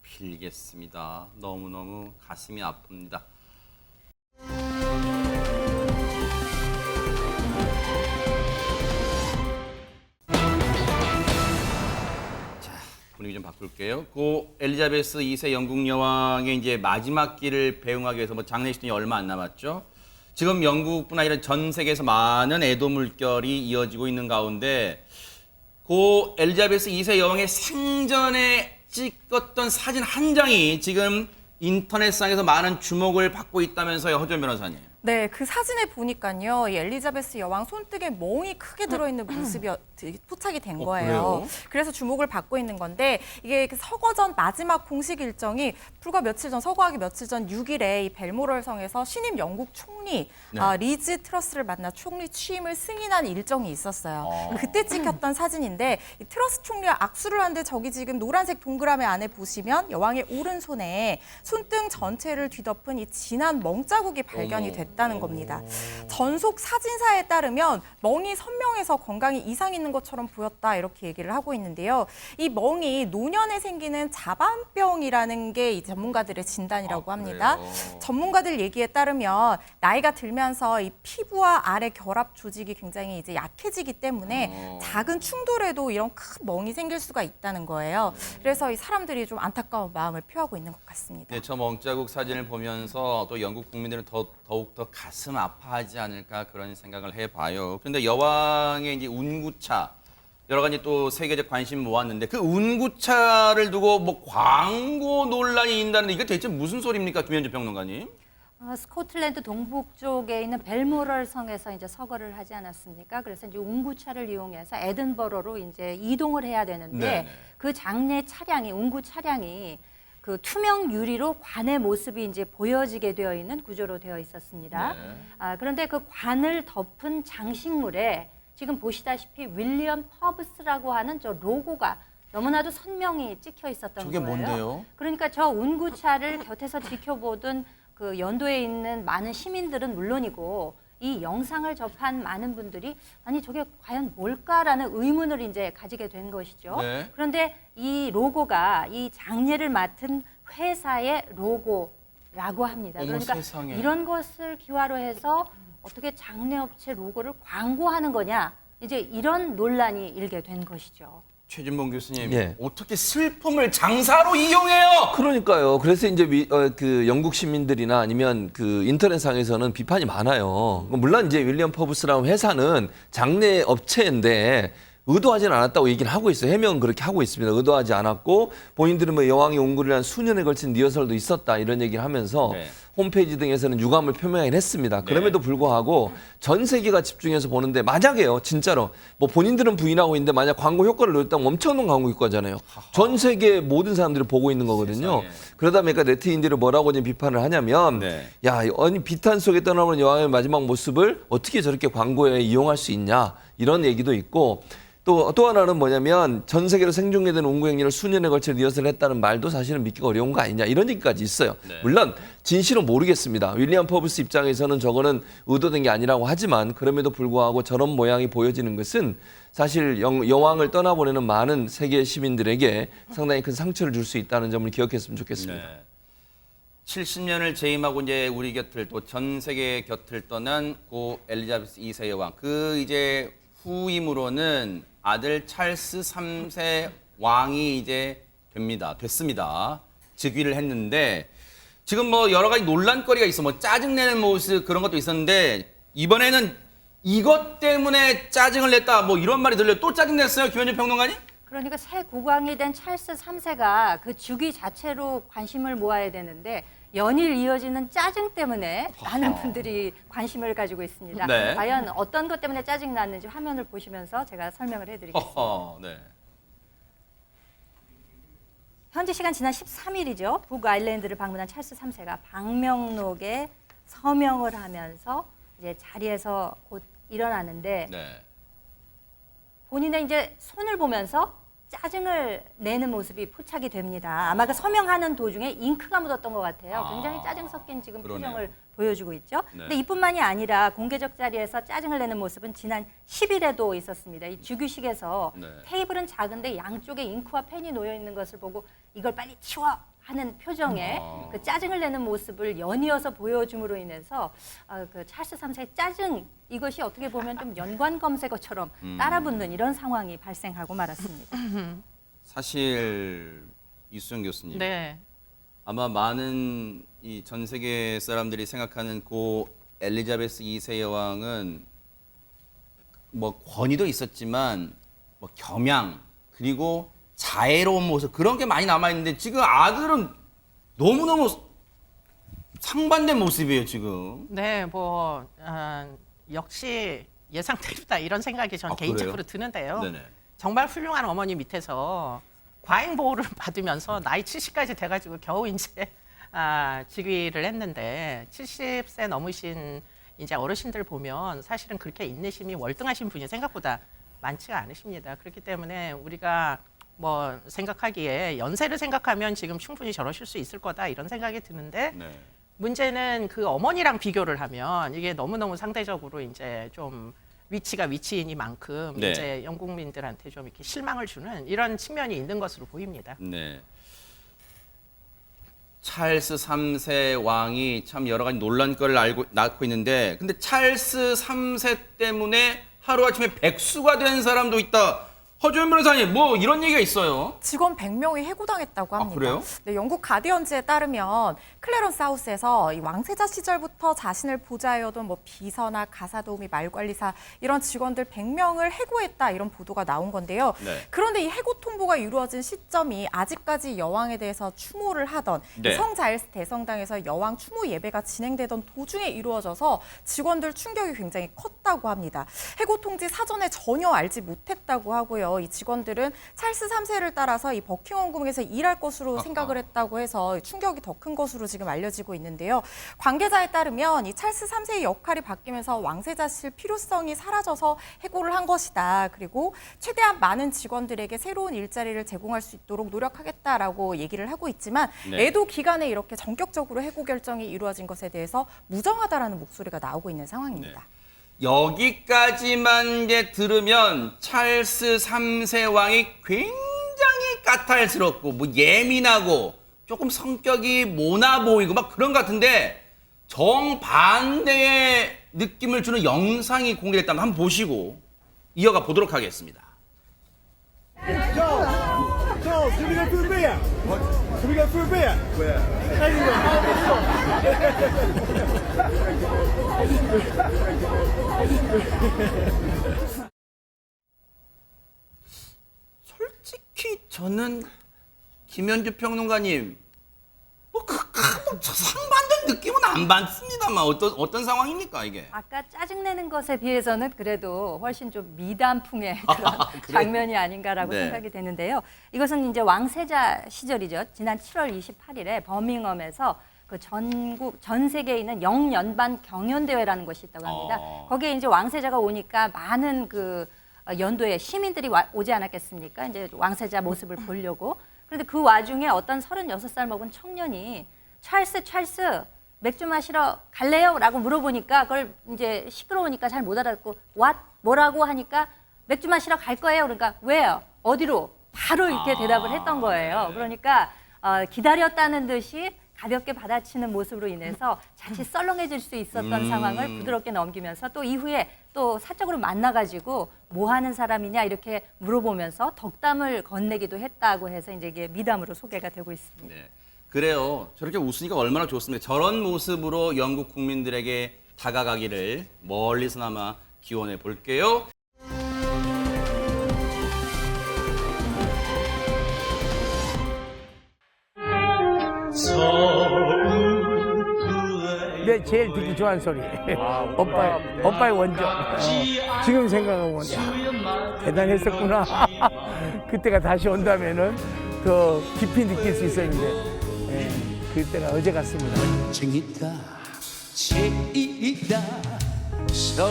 빌겠습니다. 너무너무 가슴이 아픕니다. 자, 분위기 좀 바꿀게요. 고 엘리자베스 2세 영국 여왕의 이제 마지막 길을 배웅하기 위해서 뭐 장례식이 얼마 안 남았죠. 지금 영국뿐 아니라 전 세계에서 많은 애도 물결이 이어지고 있는 가운데 고 엘리자베스 2세 여왕의 생전에 찍었던 사진 한 장이 지금 인터넷상에서 많은 주목을 받고 있다면서요, 허주현 변호사님. 네, 그 사진에 보니까요, 이 엘리자베스 여왕 손등에 멍이 크게 들어있는 모습이 포착이 된 거예요. 그래요? 그래서 주목을 받고 있는 건데 이게 그 서거전 마지막 공식 일정이 불과 며칠 전, 서거하기 며칠 전 6일에 이 벨모럴 성에서 신임 영국 총리 네. 리즈 트러스를 만나 총리 취임을 승인한 일정이 있었어요. 어. 그때 찍혔던 사진인데 이 트러스 총리와 악수를 하는데 저기 지금 노란색 동그라미 안에 보시면 여왕의 오른손에 손등 전체를 뒤덮은 이 진한 멍자국이 발견이 됐다는 겁니다. 전속 사진사에 따르면 멍이 선명해서 건강에 이상이 있는 것처럼 보였다 이렇게 얘기를 하고 있는데요. 이 멍이 노년에 생기는 자반병이라는 게 이 전문가들의 진단이라고 합니다. 그래요? 전문가들 얘기에 따르면 나이가 들면서 이 피부와 아래 결합 조직이 굉장히 이제 약해지기 때문에 작은 충돌에도 이런 큰 멍이 생길 수가 있다는 거예요. 그래서 이 사람들이 좀 안타까운 마음을 표하고 있는 것 같습니다. 네, 저 멍자국 사진을 보면서 또 영국 국민들은 더욱더 가슴 아파하지 않을까 그런 생각을 해봐요. 그런데 여왕의 이제 운구차 여러 가지 또 세계적 관심 모았는데 그 운구차를 두고 뭐 광고 논란이 있다는데 이게 대체 무슨 소리입니까, 김현주 평론가님? 스코틀랜드 동북쪽에 있는 벨모럴 성에서 이제 서거를 하지 않았습니까? 그래서 이제 운구차를 이용해서 에든버러로 이제 이동을 해야 되는데 네네. 그 장례 차량이 운구 차량이 그 투명 유리로 관의 모습이 이제 보여지게 되어 있는 구조로 되어 있었습니다. 네. 그런데 그 관을 덮은 장식물에 지금 보시다시피 윌리엄 퍼브스라고 하는 저 로고가 너무나도 선명히 찍혀 있었던 저게 거예요. 뭔데요? 그러니까 저 운구차를 곁에서 지켜보던 그 연도에 있는 많은 시민들은 물론이고 이 영상을 접한 많은 분들이 아니 저게 과연 뭘까라는 의문을 이제 가지게 된 것이죠. 네. 그런데 이 로고가 이 장례를 맡은 회사의 로고라고 합니다. 어머, 그러니까 세상에. 이런 것을 기화로 해서 어떻게 장례업체 로고를 광고하는 거냐 이제 이런 논란이 일게 된 것이죠. 최진봉 교수님, 예. 어떻게 슬픔을 장사로 이용해요? 그러니까요. 그래서 이제 그 영국 시민들이나 아니면 그 인터넷상에서는 비판이 많아요. 물론 이제 윌리엄 퍼브스라는 회사는 장례 업체인데 의도하지는 않았다고 얘기를 하고 있어요. 해명은 그렇게 하고 있습니다. 의도하지 않았고 본인들은 뭐 여왕의 옹굴이라는 수년에 걸친 리허설도 있었다 이런 얘기를 하면서 네. 홈페이지 등에서는 유감을 표명하긴 했습니다. 그럼에도 불구하고 전 세계가 집중해서 보는데 만약에요, 진짜로 뭐 본인들은 부인하고 있는데 만약 광고 효과를 노렸다면 엄청난 광고 효과잖아요. 전 세계 모든 사람들이 보고 있는 거거든요. 세상에. 그러다 보니까 네티즌들이 뭐라고 지금 비판을 하냐면 네. 야, 아니 비탄 속에 떠나보는 여왕의 마지막 모습을 어떻게 저렇게 광고에 이용할 수 있냐 이런 얘기도 있고 또 하나는 뭐냐면 전 세계로 생중계되는 옹구 행리를 수년에 걸쳐 리허설을 했다는 말도 사실은 믿기가 어려운 거 아니냐 이런 얘기까지 있어요. 네. 물론 진실은 모르겠습니다. 윌리엄 퍼브스 입장에서는 저거는 의도된 게 아니라고 하지만 그럼에도 불구하고 저런 모양이 보여지는 것은 사실 여왕을 떠나보내는 많은 세계 시민들에게 상당히 큰 상처를 줄 수 있다는 점을 기억했으면 좋겠습니다. 네. 70년을 재임하고 이제 우리 곁을 또 전 세계 곁을 떠난 고 엘리자베스 2세 여왕 그 이제 후임으로는 아들 찰스 3세 왕이 이제 됐습니다. 즉위를 했는데 지금 뭐 여러 가지 논란거리가 있어. 뭐 짜증내는 모습 그런 것도 있었는데 이번에는 이것 때문에 짜증을 냈다. 뭐 이런 말이 들려요. 또 짜증냈어요, 김현준 평론가님? 그러니까 새 국왕이 된 찰스 3세가 그 즉위 자체로 관심을 모아야 되는데 연일 이어지는 짜증 때문에 많은 분들이 관심을 가지고 있습니다. 네. 과연 어떤 것 때문에 짜증 났는지 화면을 보시면서 제가 설명을 해드리겠습니다. 네. 현지 시간 지난 13일이죠. 북아일랜드를 방문한 찰스 3세가 방명록에 서명을 하면서 이제 자리에서 곧 일어나는데 네. 본인의 이제 손을 보면서 짜증을 내는 모습이 포착이 됩니다. 아마 그 서명하는 도중에 잉크가 묻었던 것 같아요. 굉장히 짜증 섞인 지금 그러네요. 표정을 보여주고 있죠. 네. 근데 이뿐만이 아니라 공개적 자리에서 짜증을 내는 모습은 지난 10일에도 있었습니다. 이 즉위식에서 네. 테이블은 작은데 양쪽에 잉크와 펜이 놓여 있는 것을 보고 이걸 빨리 치워 하는 표정에 그 짜증을 내는 모습을 연이어서 보여줌으로 인해서 그 찰스 3세의 짜증 이것이 어떻게 보면 좀 연관 검색어처럼 따라붙는 이런 상황이 발생하고 말았습니다. 사실 이수영 교수님. 네. 아마 많은 이 전 세계 사람들이 생각하는 고 엘리자베스 2세 여왕은 뭐 권위도 있었지만 뭐 겸양 그리고 자애로운 모습 그런 게 많이 남아 있는데 지금 아들은 너무너무 상반된 모습이에요 지금. 네, 뭐 역시 예상대로다 이런 생각이 전 개인적으로 그래요? 드는데요. 네네. 정말 훌륭한 어머니 밑에서 과잉 보호를 받으면서 나이 70까지 돼가지고 겨우 이제 즉위를 했는데 70세 넘으신 이제 어르신들 보면 사실은 그렇게 인내심이 월등하신 분이 생각보다 많지가 않으십니다. 그렇기 때문에 우리가 뭐 생각하기에 연세를 생각하면 지금 충분히 저러실 수 있을 거다 이런 생각이 드는데 네. 문제는 그 어머니랑 비교를 하면 이게 너무너무 상대적으로 이제 좀 위치가 위치이니만큼 네. 이제 영국민들한테 좀 이렇게 실망을 주는 이런 측면이 있는 것으로 보입니다. 네. 찰스 3세 왕이 참 여러 가지 논란거리를 낳고 있는데 근데 찰스 3세 때문에 하루아침에 백수가 된 사람도 있다. 허주연 변호사님, 뭐 이런 얘기가 있어요. 직원 100명이 해고당했다고 합니다. 그래요? 네, 영국 가디언즈에 따르면 클래런스 하우스에서 이 왕세자 시절부터 자신을 보좌해오던 뭐 비서나 가사 도우미, 말관리사 이런 직원들 100명을 해고했다 이런 보도가 나온 건데요. 네. 그런데 이 해고 통보가 이루어진 시점이 아직까지 여왕에 대해서 추모를 하던 네. 성 자일스 대성당에서 여왕 추모 예배가 진행되던 도중에 이루어져서 직원들 충격이 굉장히 컸다고 합니다. 해고 통지 사전에 전혀 알지 못했다고 하고요. 이 직원들은 찰스 3세를 따라서 이 버킹엄 궁에서 일할 것으로 생각을 했다고 해서 충격이 더 큰 것으로 지금 알려지고 있는데요. 관계자에 따르면 이 찰스 3세의 역할이 바뀌면서 왕세자실 필요성이 사라져서 해고를 한 것이다. 그리고 최대한 많은 직원들에게 새로운 일자리를 제공할 수 있도록 노력하겠다라고 얘기를 하고 있지만 네. 애도 기간에 이렇게 전격적으로 해고 결정이 이루어진 것에 대해서 무정하다라는 목소리가 나오고 있는 상황입니다. 여기까지만 이제 들으면 찰스 3세 왕이 굉장히 까탈스럽고 뭐 예민하고 조금 성격이 모나 보이고 막 그런 것 같은데 정반대의 느낌을 주는 영상이 공개됐다면 한번 보시고 이어가 보도록 하겠습니다. Joel, can we go for a beer? What? Can we go for a beer? Where? Anywhere. 저는 김현주 평론가님 상반된 느낌은 안 받습니다만 어떤 상황입니까 이게? 아까 짜증내는 것에 비해서는 그래도 훨씬 좀 미담풍의 그런 장면이 아닌가라고 네. 생각이 되는데요. 이것은 이제 왕세자 시절이죠. 지난 7월 28일에 버밍엄에서 그 전 세계에 있는 영연반 경연대회라는 것이 있다고 합니다. 거기에 이제 왕세자가 오니까 많은 그 연도에 시민들이 오지 않았겠습니까? 이제 왕세자 모습을 보려고. 그런데 그 와중에 어떤 36살 먹은 청년이 찰스 맥주 마시러 갈래요? 라고 물어보니까 그걸 이제 시끄러우니까 잘 못 알아듣고 what? 뭐라고 하니까 맥주 마시러 갈 거예요. 그러니까 where? 어디로? 바로 이렇게 대답을 했던 거예요. 그러니까 기다렸다는 듯이 가볍게 받아치는 모습으로 인해서 자칫 썰렁해질 수 있었던 상황을 부드럽게 넘기면서 또 이후에 또 사적으로 만나가지고 뭐 하는 사람이냐 이렇게 물어보면서 덕담을 건네기도 했다고 해서 이제 이게 미담으로 소개가 되고 있습니다. 네. 그래요. 저렇게 웃으니까 얼마나 좋습니까? 저런 모습으로 영국 국민들에게 다가가기를 멀리서나마 기원해 볼게요. 내 제일 듣기 좋아하는 소리. 오빠의 원조. 지금 생각하면 야, 대단했었구나. 그때가 다시 온다면은 더 깊이 느낄 수 있었는데 그때가 어제 같습니다. 쟁이다 제이다 So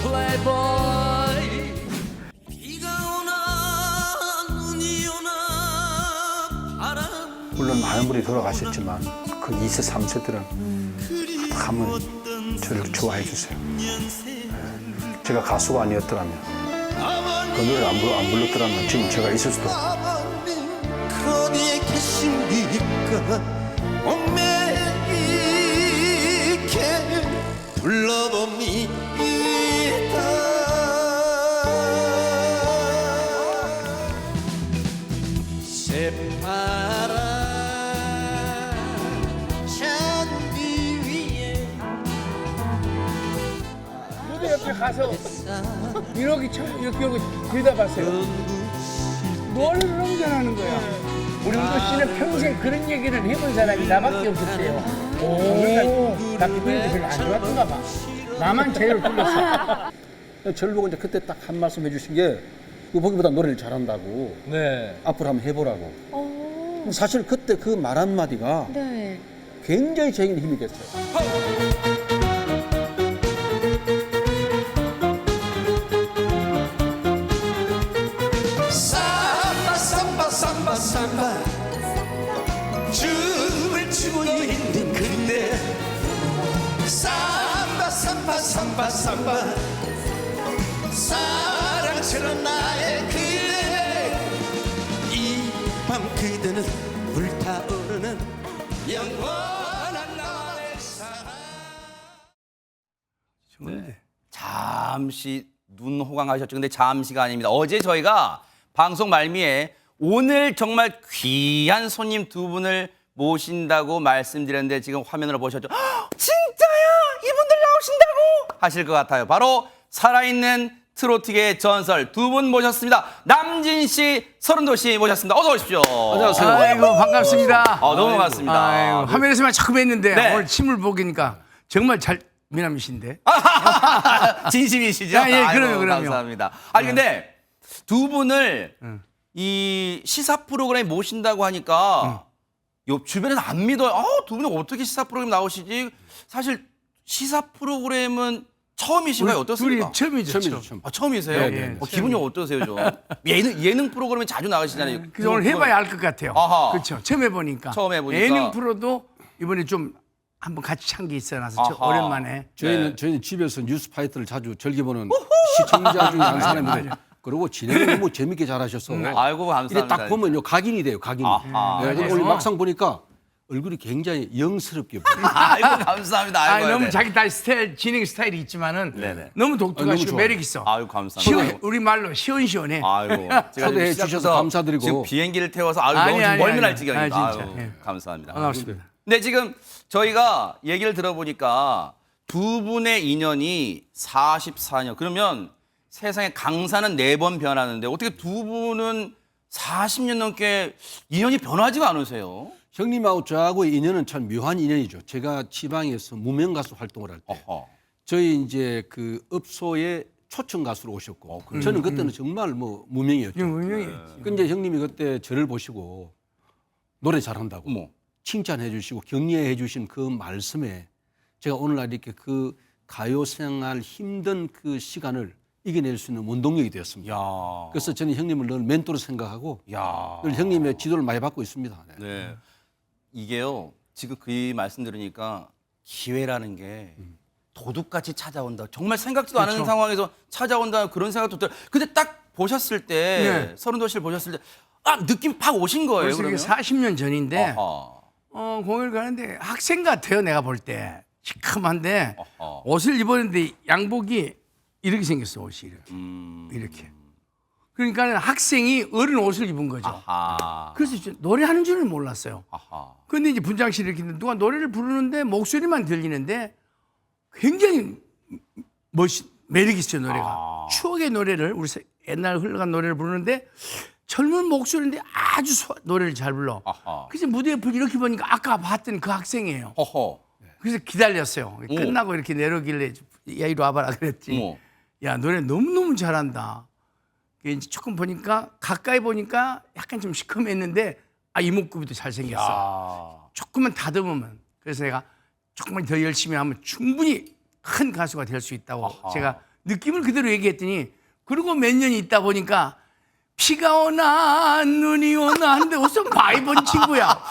playboy 비가 오나 눈이 오나 바람 물론 많은 분이 돌아가셨지만 그 2세, 3세들은 가면 저를 좋아해 주세요. 제가 가수가 아니었더라면 그 노래를 안 불렀더라면 지금 제가 있을 수도 없고. 어디에 계십니까 옥매이게 불러봅니다 새파란 잔디 위에 무대 옆에 가서 이렇게 들여다봤어요. 노래를 너무 잘하는 거야. 우리 운도 씨는 평생 그런 얘기를 해본 사람이 나밖에 없었대요. 그러니까 나 기분이 별로 안 좋았던가 봐. 나만 제일 불렀어. 저를 보고 이제 그때 딱 한 말씀 해주신 게 보기보다 노래를 잘한다고. 네. 앞으로 한번 해보라고. 사실 그때 그 말 한마디가 굉장히 저에게는 힘이 됐어요. 삼바 춤을 추고 있는 그대 삼바 사랑처럼 나의 그대 이 밤 그대는 불타오르는 영원한 나의 사랑 네. 잠시 눈 호강하셨죠. 근데 잠시가 아닙니다. 어제 저희가 방송 말미에 오늘 정말 귀한 손님 두 분을 모신다고 말씀드렸는데 지금 화면으로 보셨죠? 진짜야? 이분들 나오신다고? 하실 것 같아요. 바로 살아있는 트로트계의 전설 두 분 모셨습니다. 남진 씨, 서른도 씨 모셨습니다. 어서 오십시오. 안녕하세요. 아이고 반갑습니다. 너무 반갑습니다. 아이고, 화면에서만 자꾸 뵀는데 네. 오늘 침을 보니까 정말 잘 미남이신데. 진심이시죠? 아, 예, 아이고, 그럼요. 감사합니다. 아니 근데 두 분을 이 시사 프로그램에 모신다고 하니까 요 주변에는 안 믿어요. 두 분이 어떻게 시사 프로그램 나오시지? 사실 시사 프로그램은 처음이신가요? 어떻습니까? 둘이 처음이죠. 처음. 처음이세요? 네, 네. 기분이 어떠세요, 좀? 예능 프로그램에 자주 나가시잖아요. 그래서 오늘 해봐야 알 것 같아요. 아하. 그렇죠. 처음 해보니까. 처음 해보니까. 예능 프로도 이번에 좀 한번 같이 찬 게 있어나서 아하. 오랜만에. 저희는 집에서 뉴스 파이터를 자주 즐겨보는 시청자 중에 한 사람인데 그리고 진행을 너무 재밌게 잘하셔서 아이고 감사합니다. 이래 딱 보면요 각인이 돼요 각인이. 아하. 네, 그래서? 오늘 막상 보니까 얼굴이 굉장히 영스럽게 보여요. 아이고 감사합니다. 아이고, 너무 네. 자기 다 스타일, 진행 스타일이 있지만은 네네. 너무 독특하시고 너무 좋아요. 매력 있어. 아이고 감사합니다. 시원, 우리 말로 시원시원해. 아이고 제가 초대해 지금 주셔서 시작부터 감사드리고. 지금 비행기를 태워서 아니, 아니, 멀미 날 아니. 지경입니다. 아, 진짜. 아유, 예. 감사합니다. 반갑습니다. 네, 지금 저희가 얘기를 들어보니까 두 분의 인연이 44년. 그러면 세상에 강사는 4번 변하는데 어떻게 두 분은 40년 넘게 인연이 변하지가 않으세요? 형님하고 저하고의 인연은 참 묘한 인연이죠. 제가 지방에서 무명 가수 활동을 할 때 어허. 저희 이제 그 업소에 초청 가수로 오셨고 저는 그때는 정말 뭐 무명이었죠. 근데 형님이 그때 저를 보시고 노래 잘한다고 어머. 칭찬해 주시고 격려해 주신 그 말씀에 제가 오늘날 이렇게 그 가요 생활 힘든 그 시간을 이겨낼 수 있는 원동력이 되었습니다. 야. 그래서 저는 형님을 늘 멘토로 생각하고 야. 늘 형님의 지도를 많이 받고 있습니다. 네. 네. 이게요. 지금 그 말씀 들으니까 기회라는 게 도둑같이 찾아온다. 정말 생각지도 않은 상황에서 찾아온다 그런 생각도 들어요. 근데 딱 보셨을 때 서른도 씨를 보셨을 때 느낌 팍 오신 거예요. 벌써 그러면? 40년 전인데 어허. 공연을 가는데 학생 같아요. 내가 볼 때 시큼한데 어허. 옷을 입었는데 양복이 이렇게 생겼어. 옷이 이렇게. 그러니까 학생이 어른 옷을 입은 거죠. 아하. 그래서 이제 노래하는 줄은 몰랐어요. 아하. 근데 이제 분장실 이렇게 있는데 누가 노래를 부르는데 목소리만 들리는데 굉장히 매력 있어요, 노래가. 추억의 노래를 우리 옛날 흘러간 노래를 부르는데 젊은 목소리인데 아주 노래를 잘 불러. 아하. 그래서 무대 옆을 이렇게 보니까 아까 봤던 그 학생이에요. 허허. 그래서 기다렸어요. 끝나고 이렇게 내려오길래 야 이리 와봐라 그랬지. 어머. 야 노래 너무너무 잘한다. 이제 조금 보니까 가까이 보니까 약간 좀 시커맸는데 이목구비도 잘생겼어. 야. 조금만 다듬으면. 그래서 내가 조금만 더 열심히 하면 충분히 큰 가수가 될 수 있다고 아하. 제가 느낌을 그대로 얘기했더니 그리고 몇 년이 있다 보니까 비가 오나 눈이 오나 하는데 어디서 많이 본 친구야.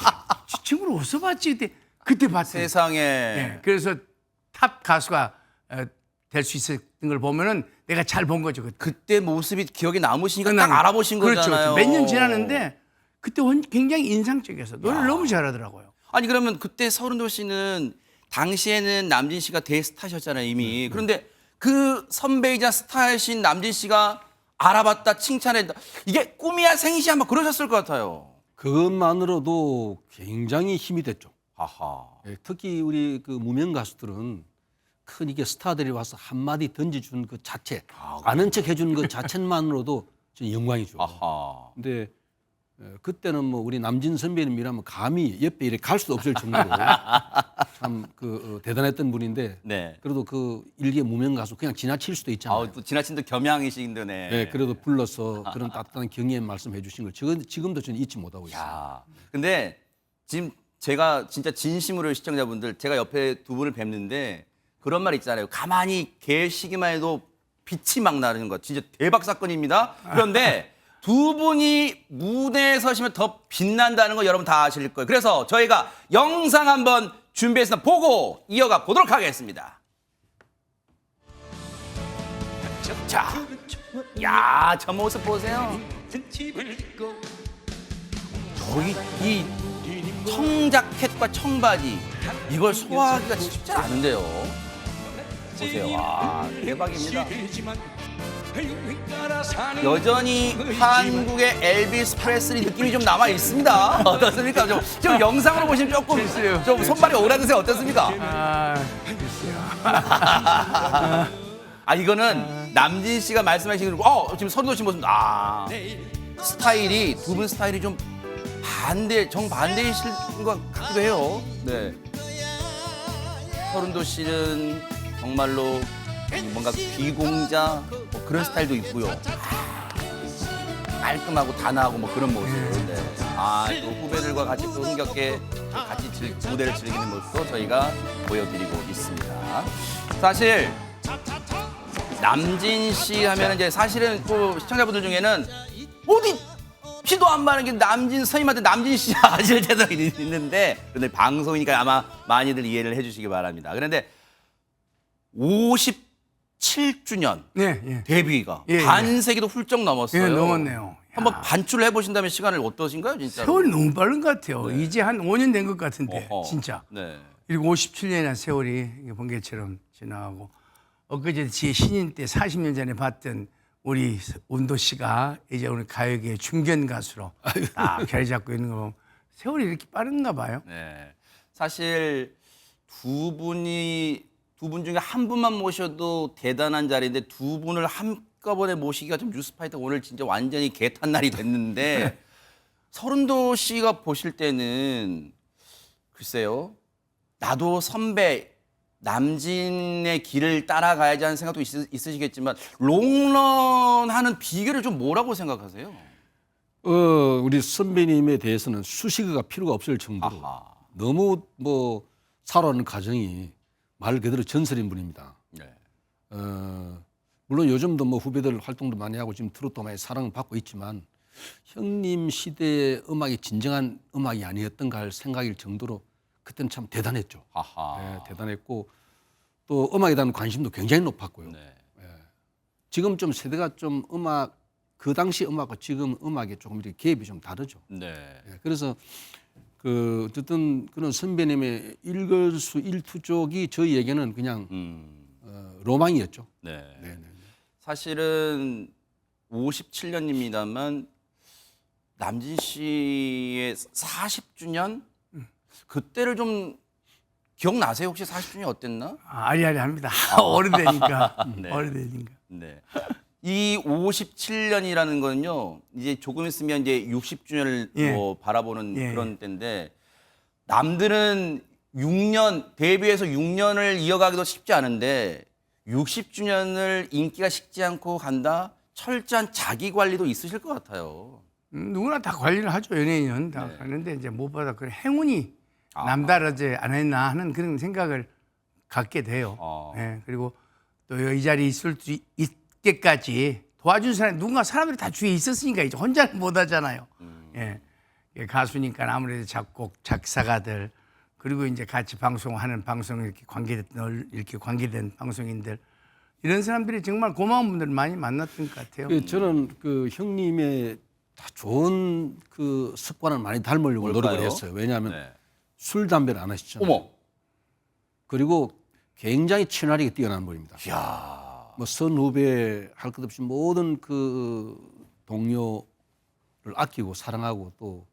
저 친구를 어디서 봤지? 그때 봤어요. 세상에. 네, 그래서 탑 가수가 될 수 있었던 걸 보면은 내가 잘 본 거죠. 그때 모습이 기억에 남으시니까 딱 알아보신 거잖아요. 그렇죠. 몇 년 지났는데 그때 굉장히 인상적이어서 노래를 너무 잘하더라고요. 아니 그러면 그때 서른도 씨는 당시에는 남진 씨가 대스타셨잖아요 이미. 그런데 그 선배이자 스타이신 남진 씨가 알아봤다 칭찬했다. 이게 꿈이야 생시야 막 그러셨을 것 같아요. 그것만으로도 굉장히 힘이 됐죠. 아하. 예, 특히 우리 그 무명 가수들은 큰 이게 스타들이 와서 한마디 던져준 그 자체, 아는 척 해주는 그 자체만으로도 좀 영광이죠. 아하. 근데 그때는 뭐 우리 남진 선배님이라면 감히 옆에 이렇게 갈 수도 없을 정도로 참 그 대단했던 분인데 네. 그래도 그 일개 무명 가수 그냥 지나칠 수도 있잖아요. 또 지나친 또 겸양이신데. 네, 그래도 불러서 그런 따뜻한 격려의 말씀해 주신 걸 지금도 저는 잊지 못하고 있어요. 야. 근데 지금 제가 진짜 진심으로 시청자분들 제가 옆에 두 분을 뵙는데 그런 말 있잖아요. 가만히 계시기만 해도 빛이 막 나는 것. 진짜 대박 사건입니다. 그런데 두 분이 무대에 서시면 더 빛난다는 거 여러분 다 아실 거예요. 그래서 저희가 영상 한번 준비해서 보고 이어가 보도록 하겠습니다. 자, 야, 저 모습 보세요. 저기 이 청자켓과 청바지 이걸 소화하기가 쉽지 않은데요. 보세요. 와, 대박입니다. 여전히 한국의 엘비스 프레슬리 느낌이 좀 남아 있습니다. 어떻습니까? 좀 영상으로 보시면 조금 좀 손발이 오라드세요. 어떻습니까? 이거는 남진 씨가 말씀하신 거 지금 서른도 씨 모습 스타일이 두 분 스타일이 좀 정반대이실 것 같기도 해요. 네. 서른도 씨는 정말로 뭔가 비공자 그런 스타일도 있고요. 깔끔하고 단아하고 뭐 그런 모습. 네. 또 후배들과 같이 또 흥겹게 같이 무대를 즐기는 모습도 저희가 보여드리고 있습니다. 사실 남진 씨 하면 이제 사실은 또 시청자분들 중에는 어디 피도 안 바른 게 남진 선임한테 남진 씨 아실 때도 있는데 그런데 방송이니까 아마 많이들 이해를 해주시기 바랍니다. 그런데 57주년 데뷔가 반세기도 훌쩍 넘었어요. 예, 넘었네요. 한번 반출을 해보신다면 시간을 어떠신가요, 진짜? 세월이 너무 빠른 것 같아요. 이제 한 5년 된 것 같은데, 진짜. 네. 그리고 57년이나 세월이 번개처럼 지나가고 엊그제 제 신인 때 40년 전에 봤던 우리 운도 씨가 이제 오늘 가요계의 중견 가수로 딱 자리 잡고 있는 거 보면 세월이 이렇게 빠른가 봐요. 네. 사실 두 분 중에 한 분만 모셔도 대단한 자리인데 두 분을 한꺼번에 모시기가 좀 뉴스파이터 오늘 진짜 완전히 개탄 날이 됐는데 서른도 씨가 보실 때는 글쎄요. 나도 선배 남진의 길을 따라가야지 하는 생각도 있으시겠지만 롱런 하는 비결을 좀 뭐라고 생각하세요? 우리 선배님에 대해서는 수식어가 필요가 없을 정도로 아하. 너무 뭐 살아오는 과정이 말 그대로 전설인 분입니다. 네. 물론 요즘도 뭐 후배들 활동도 많이 하고 지금 트로트 많이 사랑을 받고 있지만 형님 시대의 음악이 진정한 음악이 아니었던가 할 생각일 정도로 그때는 참 대단했죠. 아하. 네, 대단했고 또 음악에 대한 관심도 굉장히 높았고요. 네. 지금 좀 세대가 좀 음악 그 당시 음악과 지금 음악이 조금 이렇게 갭이 좀 다르죠. 네. 그래서 그 어쨌든 그런 선배님의 일거수일투족이 저희에게는 그냥 로망이었죠. 네. 네. 사실은 57년입니다만 남진 씨의 40주년 그때를 좀 기억나세요? 혹시 40주년이 어땠나? 아리아리합니다. 오래되니까. 네. 오래되니까. 네. 이 57년이라는 거는요. 이제 조금 있으면 이제 60주년을 예. 뭐 바라보는 예. 그런 때인데 남들은 6년 데뷔해서 6년을 이어가기도 쉽지 않은데 60주년을 인기가 식지 않고 간다. 철저한 자기 관리도 있으실 것 같아요. 누구나 다 관리를 하죠. 연예인은 다 네. 하는데 이제 무엇보다 그 행운이 남다르지 않았나 하는 그런 생각을 갖게 돼요. 예, 그리고 또 이 자리에 있을 수 있게까지 도와준 사람 누군가 사람들이 다 주위에 있었으니까 이제 혼자는 못 하잖아요. 예, 가수니까 아무래도 작곡 작사가들 그리고 이제 같이 방송하는 방송 이렇게 관계된 방송인들 이런 사람들이 정말 고마운 분들 많이 만났던 것 같아요. 저는 그 형님의 다 좋은 그 습관을 많이 닮으려고 뭘까요? 노력을 했어요. 왜냐하면 네. 술 담배를 안 하시잖아요. 어머. 그리고 굉장히 친화력이 뛰어난 분입니다. 이야. 뭐 선후배 할 것 없이 모든 그 동료를 아끼고 사랑하고 또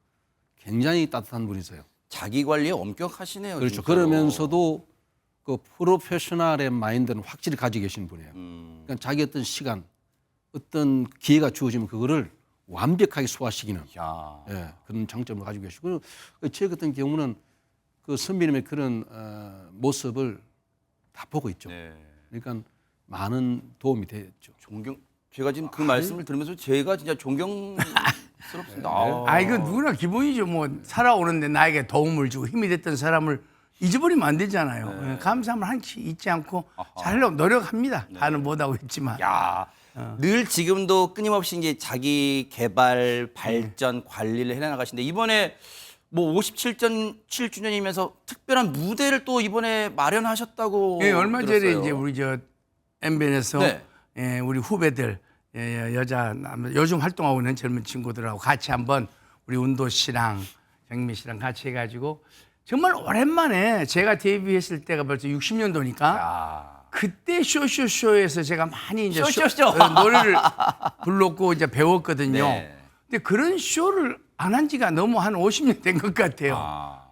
굉장히 따뜻한 분이세요. 자기 관리에 엄격하시네요. 그렇죠. 진짜로. 그러면서도 그 프로페셔널의 마인드는 확실히 가지고 계신 분이에요. 그러니까 자기 어떤 시간, 어떤 기회가 주어지면 그거를 완벽하게 소화시키는 야. 그런 장점을 가지고 계시고 제 같은 경우는 그 선배님의 그런 모습을 다 보고 있죠. 네. 그러니까 많은 도움이 됐죠. 제가 지금 그 말씀을 들으면서 제가 진짜 존경스럽습니다. 이거 누구나 기본이죠. 뭐 살아오는데 나에게 도움을 주고 힘이 됐던 사람을 잊어버리면 안 되잖아요. 감사함을 한치 잊지 않고 살려고 노력합니다. 다는 못하고 있지만. 야, 늘 지금도 끊임없이 이제 자기 개발, 발전, 관리를 해나가시는데 이번에 뭐 57주년이면서 특별한 무대를 또 이번에 마련하셨다고 예, 얼마 전에 들었어요. 이제 우리 저 MBN에서 네. 예, 우리 후배들 여자 요즘 활동하고 있는 젊은 친구들하고 같이 한번 우리 운도 씨랑 정미 씨랑 같이 해가지고 정말 오랜만에 제가 데뷔했을 때가 벌써 60년도니까 그때 쇼쇼쇼에서 제가 많이 이제 쇼쇼쇼. 노래를 불렀고 이제 배웠거든요. 네. 근데 그런 쇼를 안 한 지가 너무 한 50년 된 것 같아요.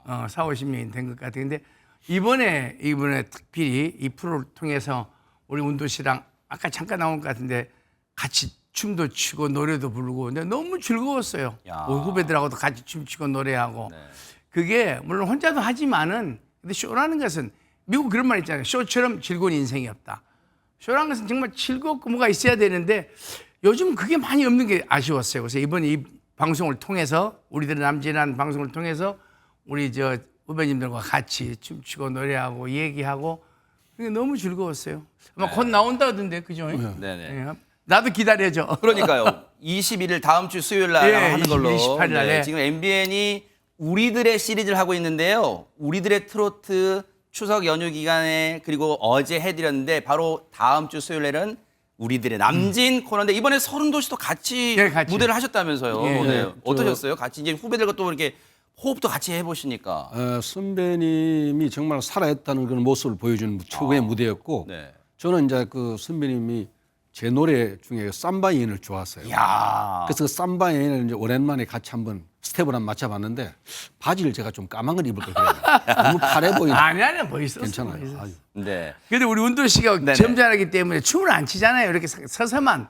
4, 50년이 된 것 같아요. 근데 이번에 특별히 이 프로를 통해서 우리 운도 씨랑 아까 잠깐 나온 것 같은데 같이 춤도 추고 노래도 부르고 근데 너무 즐거웠어요. 우리 후배들하고도 같이 춤추고 노래하고. 네. 그게 물론 혼자도 하지만은 근데 쇼라는 것은 미국 그런 말 있잖아요. 쇼처럼 즐거운 인생이 없다. 쇼라는 것은 정말 즐겁고 뭐가 있어야 되는데 요즘 그게 많이 없는 게 아쉬웠어요. 그래서 이번에 이 방송을 통해서 우리들의 남진한 방송을 통해서 우리 저 후배님들과 같이 춤추고 노래하고 얘기하고 그게 너무 즐거웠어요. 아마 곧 나온다던데 그죠? 네네. 예. 나도 기다려줘. 그러니까요. 21일 다음 주 수요일 날 예, 하는 걸로. 28일 날에. 지금 MBN이 우리들의 시리즈를 하고 있는데요. 우리들의 트로트 추석 연휴 기간에 그리고 어제 해드렸는데 바로 다음 주 수요일에는 우리들의 남진 코너인데 이번에 서른도시도 같이, 네, 같이. 무대를 하셨다면서요. 예. 네. 어떠셨어요? 같이 이제 후배들과 또 이렇게 호흡도 같이 해보시니까. 선배님이 정말 살아있다는 그런 모습을 보여주는 최고의 무대였고 네. 저는 이제 그 선배님이 제 노래 중에 삼바 여인을 좋아했어요. 야. 그래서 그 삼바 여인을 이제 오랜만에 같이 한번 스텝을 한번 맞춰봤는데 바지를 제가 좀 까만 걸 입을 걸 그래요. 너무 파래 보이는. 아니 멋있었어. 괜찮아요. 아유. 네. 근데 우리 운도 씨가 네네. 점잖하기 때문에 춤을 안 추잖아요. 이렇게 서서만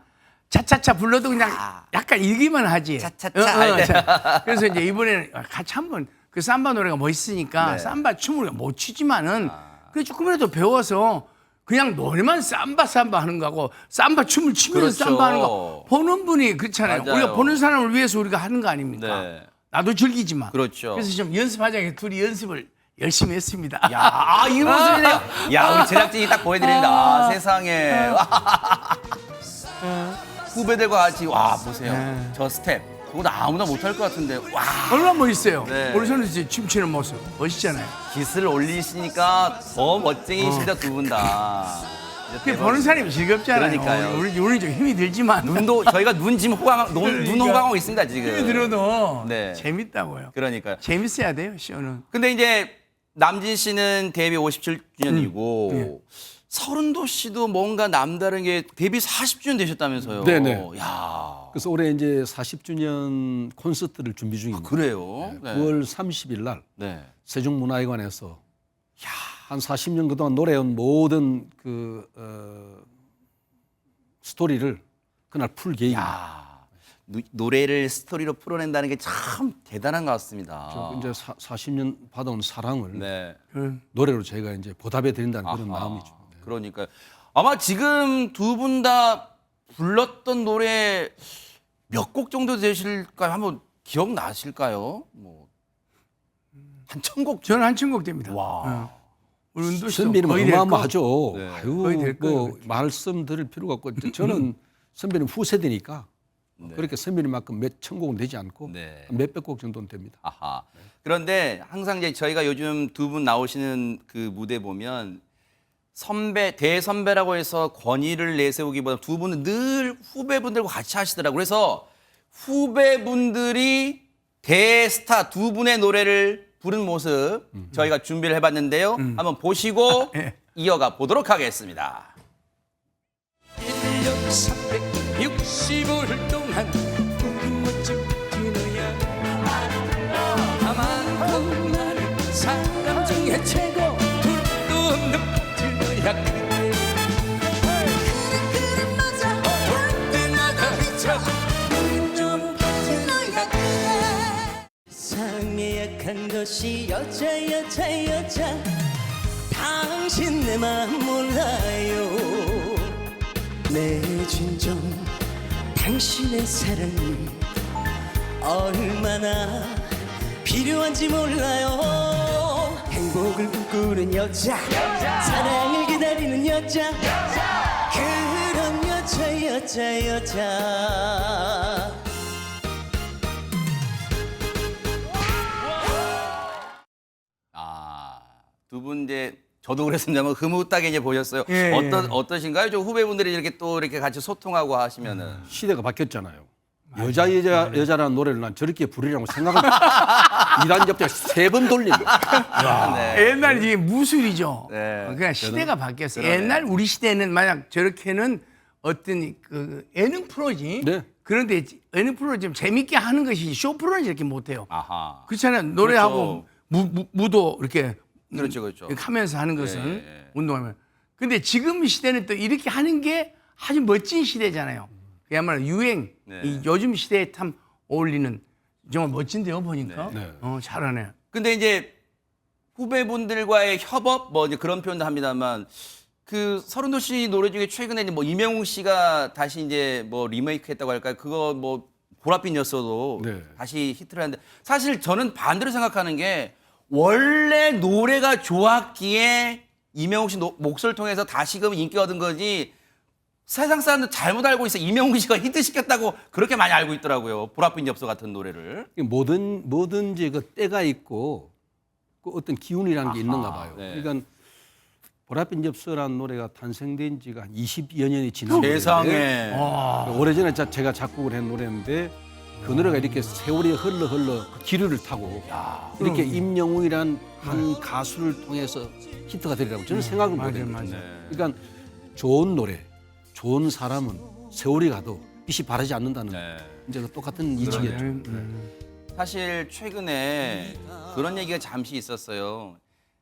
차차차 불러도 그냥 약간 이기만 하지. 차차차. 자. 그래서 이제 이번에는 같이 한번 그 삼바 노래가 멋있으니까 네. 삼바 춤을 못 추지만은 그 조금이라도 배워서 그냥 노래만 삼바 하는 거하고 삼바 춤을 추면서 그렇죠. 삼바 하는 거 보는 분이 그렇잖아요. 맞아요. 우리가 보는 사람을 위해서 우리가 하는 거 아닙니까? 네. 나도 즐기지만. 그렇죠. 그래서 좀 연습하자니 둘이 연습을 열심히 했습니다. 야, 이 모습이네요. 야, 우리 제작진이 딱 보여드립니다. 세상에. 후배들과 같이 와 보세요. 저 스텝. 그거 아무나 못할 것 같은데. 와, 얼마나 멋있어요. 네. 우리 선수 이제 춤추는 모습 멋있잖아요. 깃을 올리시니까 더 멋쟁이시다 두 분 다. 그게 보는 사람이 즐겁잖아요. 그러니까요. 우리 좀 힘이 들지만 눈도 저희가 눈 지금 눈 그러니까. 호강하고 있습니다 지금. 힘이 들어도 네. 재밌다고요. 그러니까요. 재밌어야 돼요, 쇼는. 근데 이제 남진 씨는 데뷔 57주년이고 예. 서른도 씨도 뭔가 남다른 게 데뷔 40주년 되셨다면서요. 네네. 야, 그래서 올해 이제 40주년 콘서트를 준비 중입니다. 그래요. 네. 9월 30일 날 네. 세종문화회관에서 한 40년 그동안 노래해온 모든 스토리를 그날 풀 계획입니다. 야, 노래를 스토리로 풀어낸다는 게 참 대단한 것 같습니다. 저 이제 40년 받아온 사랑을 네. 노래로 저희가 이제 보답해 드린다는 그런 마음이죠. 네. 그러니까요. 아마 지금 두 분 다 불렀던 노래 몇 곡 정도 되실까요? 한번 기억나실까요? 뭐 한 1000곡. 저는 한천곡 됩니다. 와. 네. 우리 운도 선배님 어마어마하죠. 네. 거의 될 거예요, 뭐 그렇게. 말씀 드릴 필요가 없고 저는 선배님 후세대니까 그렇게 선배님만큼 몇 천 곡은 되지 않고 네. 몇백 곡 정도는 됩니다. 아하. 그런데 항상 이제 저희가 요즘 두 분 나오시는 그 무대 보면 선배, 대선배라고 해서 권위를 내세우기보다 두 분은 늘 후배분들과 같이 하시더라고요. 그래서 후배분들이 대스타 두 분의 노래를 부른 모습 저희가 준비를 해봤는데요. 한번 보시고 이어가 보도록 하겠습니다. 1년 365일 동안 우리 멋진 그녀야 다만 나는 사람 중에 최고 둘도 없는 그녀야 그대 그래 맞아 볼 때마다 비춰줘 너무 그녀야 그래 세상에 약한 것이 여자 당신 내 맘 몰라요 내 진정 당신의 사랑이 얼마나 필요한지 몰라요 행복을 꿈꾸는 여자 사랑을 기다리는 여자 그런 여자 두 분 이제 저도 그랬습니다만 흐뭇하게 이제 보셨어요. 예, 어떠신가요? 좀 후배분들이 이렇게 또 이렇게 같이 소통하고 하시면은. 시대가 바뀌었잖아요. 여자라는 노래를 난 저렇게 부르려고 생각을 이란 접대 3번 돌린 거야. 네. 옛날 이게 무술이죠. 네. 그냥 시대가 바뀌었어요. 그러네. 옛날 우리 시대는 만약 저렇게는 어떤 그 예능 프로지. 네. 그런데 예능 프로 좀 재밌게 하는 것이 쇼 프로는 이렇게 못해요. 아하. 그렇잖아요. 노래하고 무도 이렇게 그렇죠. 이렇게 하면서 하는 것은 예. 운동하면. 근데 지금 시대는 또 이렇게 하는 게 아주 멋진 시대잖아요. 그야말로 유행. 네. 이 요즘 시대에 참 어울리는 정말 멋진데요 보니까. 네. 잘하네. 근데 이제 후배분들과의 협업 뭐 이제 그런 표현도 합니다만 그 서른도 씨 노래 중에 최근에 뭐 이명웅 씨가 다시 이제 뭐 리메이크했다고 할까요? 그거 뭐 보랏빛이었어도 네. 다시 히트를 하는데 사실 저는 반대로 생각하는 게 원래 노래가 좋았기에 이명웅 씨 목소리를 통해서 다시금 인기 얻은 거지. 세상 사람들 잘못 알고 있어. 이명웅 씨가 히트시켰다고 그렇게 많이 알고 있더라고요. 보랏빛 엽서 같은 노래를. 뭐든지 그 때가 있고 그 어떤 기운이라는 게 있는가 봐요. 네. 그러니까 보랏빛 엽서라는 노래가 탄생된 지가 한 20여 년이 지난 세상에. 오래전에 제가 작곡을 한 노래인데 그 노래가 이렇게 세월이 흘러 그 기류를 타고 이렇게 임영웅이란 한 가수를 통해서 히트가 되리라고 저는 생각을 못해요. 그러니까 좋은 노래, 좋은 사람은 세월이 가도 빛이 바라지 않는다는 이제 똑같은 이치겠죠. 사실 최근에 그런 얘기가 잠시 있었어요.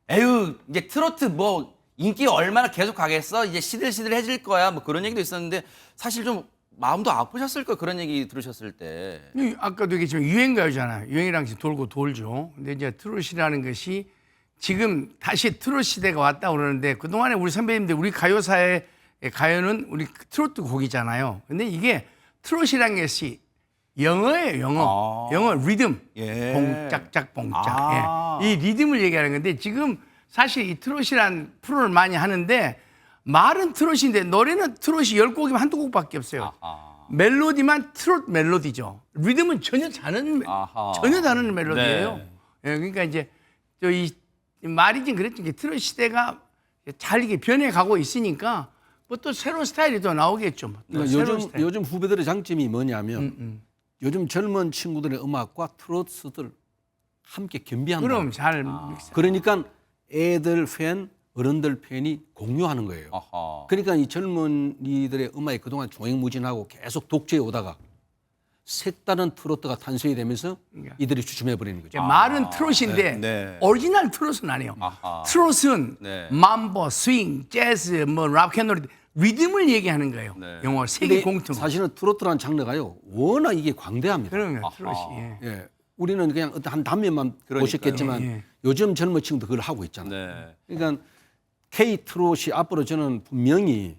에휴, 이제 트로트 뭐 인기 얼마나 계속 가겠어? 이제 시들시들해질 거야. 뭐 그런 얘기도 있었는데 사실 좀 마음도 아프셨을 거예요. 그런 얘기 들으셨을 때. 아까도 얘기했지만 유행가요잖아요. 유행이랑 지금 돌고 돌죠. 근데 이제 트롯이라는 것이 지금 다시 트롯 시대가 왔다 그러는데 그동안에 우리 선배님들 우리 가요사의 가요는 우리 트로트 곡이잖아요. 근데 이게 트롯이라는 것이 영어예요, 영어. 영어 리듬. 예. 봉짝짝 봉짝. 예. 이 리듬을 얘기하는 건데 지금 사실 이 트롯이란 프로를 많이 하는데 말은 트롯인데 노래는 트롯이 10곡이면 한두 곡밖에 없어요. 멜로디만 트롯 멜로디죠. 리듬은 전혀 다른 멜로디예요. 네. 예, 그러니까 이제 이 말이 좀 그랬죠. 트롯 시대가 잘 이게 변해가고 있으니까 뭐 또 새로운 스타일이 또 나오겠죠. 뭐. 또 그러니까 새로운 스타일. 요즘 후배들의 장점이 뭐냐면 요즘 젊은 친구들의 음악과 트로트를 함께 겸비한다. 그럼 잘 믹스. 그러니까 애들 팬, 어른들 팬이 공유하는 거예요. 아하. 그러니까 이 젊은이들의 음악이 그동안 종횡무진하고 계속 독재해 오다가 색다른 트로트가 탄생이 되면서 이들이 주춤해 버리는 거죠. 말은 트롯인데 네. 오리지널 트롯은 아니에요. 아하. 트롯은 네. mambo, 스윙, 재즈, 뭐 락앤롤 리듬을 얘기하는 거예요. 네. 영어 세계 근데 공통. 사실은 트로트라는 장르가요. 워낙 이게 광대합니다. 그런 거 트롯이. 예. 예. 우리는 그냥 어떤 한 단면만 그러니까요. 보셨겠지만 예. 요즘 젊은 친구도 그걸 하고 있잖아요. 네. 그러니까 K 트롯이 앞으로 저는 분명히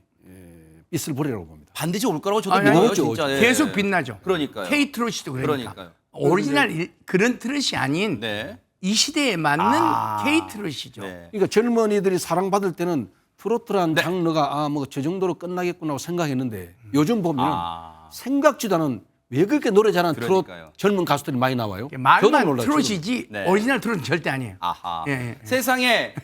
빛을 보리라고 봅니다. 반드시 올 거라고 저도 아니, 믿어요, 오죠, 진짜. 오죠. 예. 계속 빛나죠. 그러니까요. K 트롯이도 그러니까. 그러니까요. 오리지널 그런 트롯이 아닌 네. 이 시대에 맞는 K 트롯이죠. 네. 그러니까 젊은이들이 사랑받을 때는 트로트라는 장르가 뭐 저 정도로 끝나겠구나 하고 생각했는데 요즘 보면 생각지도 않은 왜 그렇게 노래 잘하는 그러니까요. 트롯 젊은 가수들이 많이 나와요. 저도 말만 놀라요, 저도. 트롯이지 네. 오리지널 트롯은 절대 아니에요. 아하. 예, 예. 세상에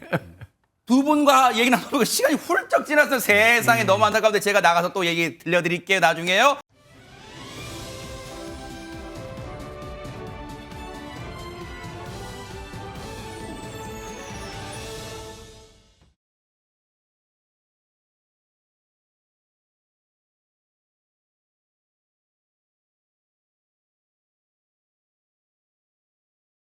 두 분과 얘기 나누고 시간이 훌쩍 지났어요. 세상에 너무 안타까운데 제가 나가서 또 얘기 들려드릴게요. 나중에요.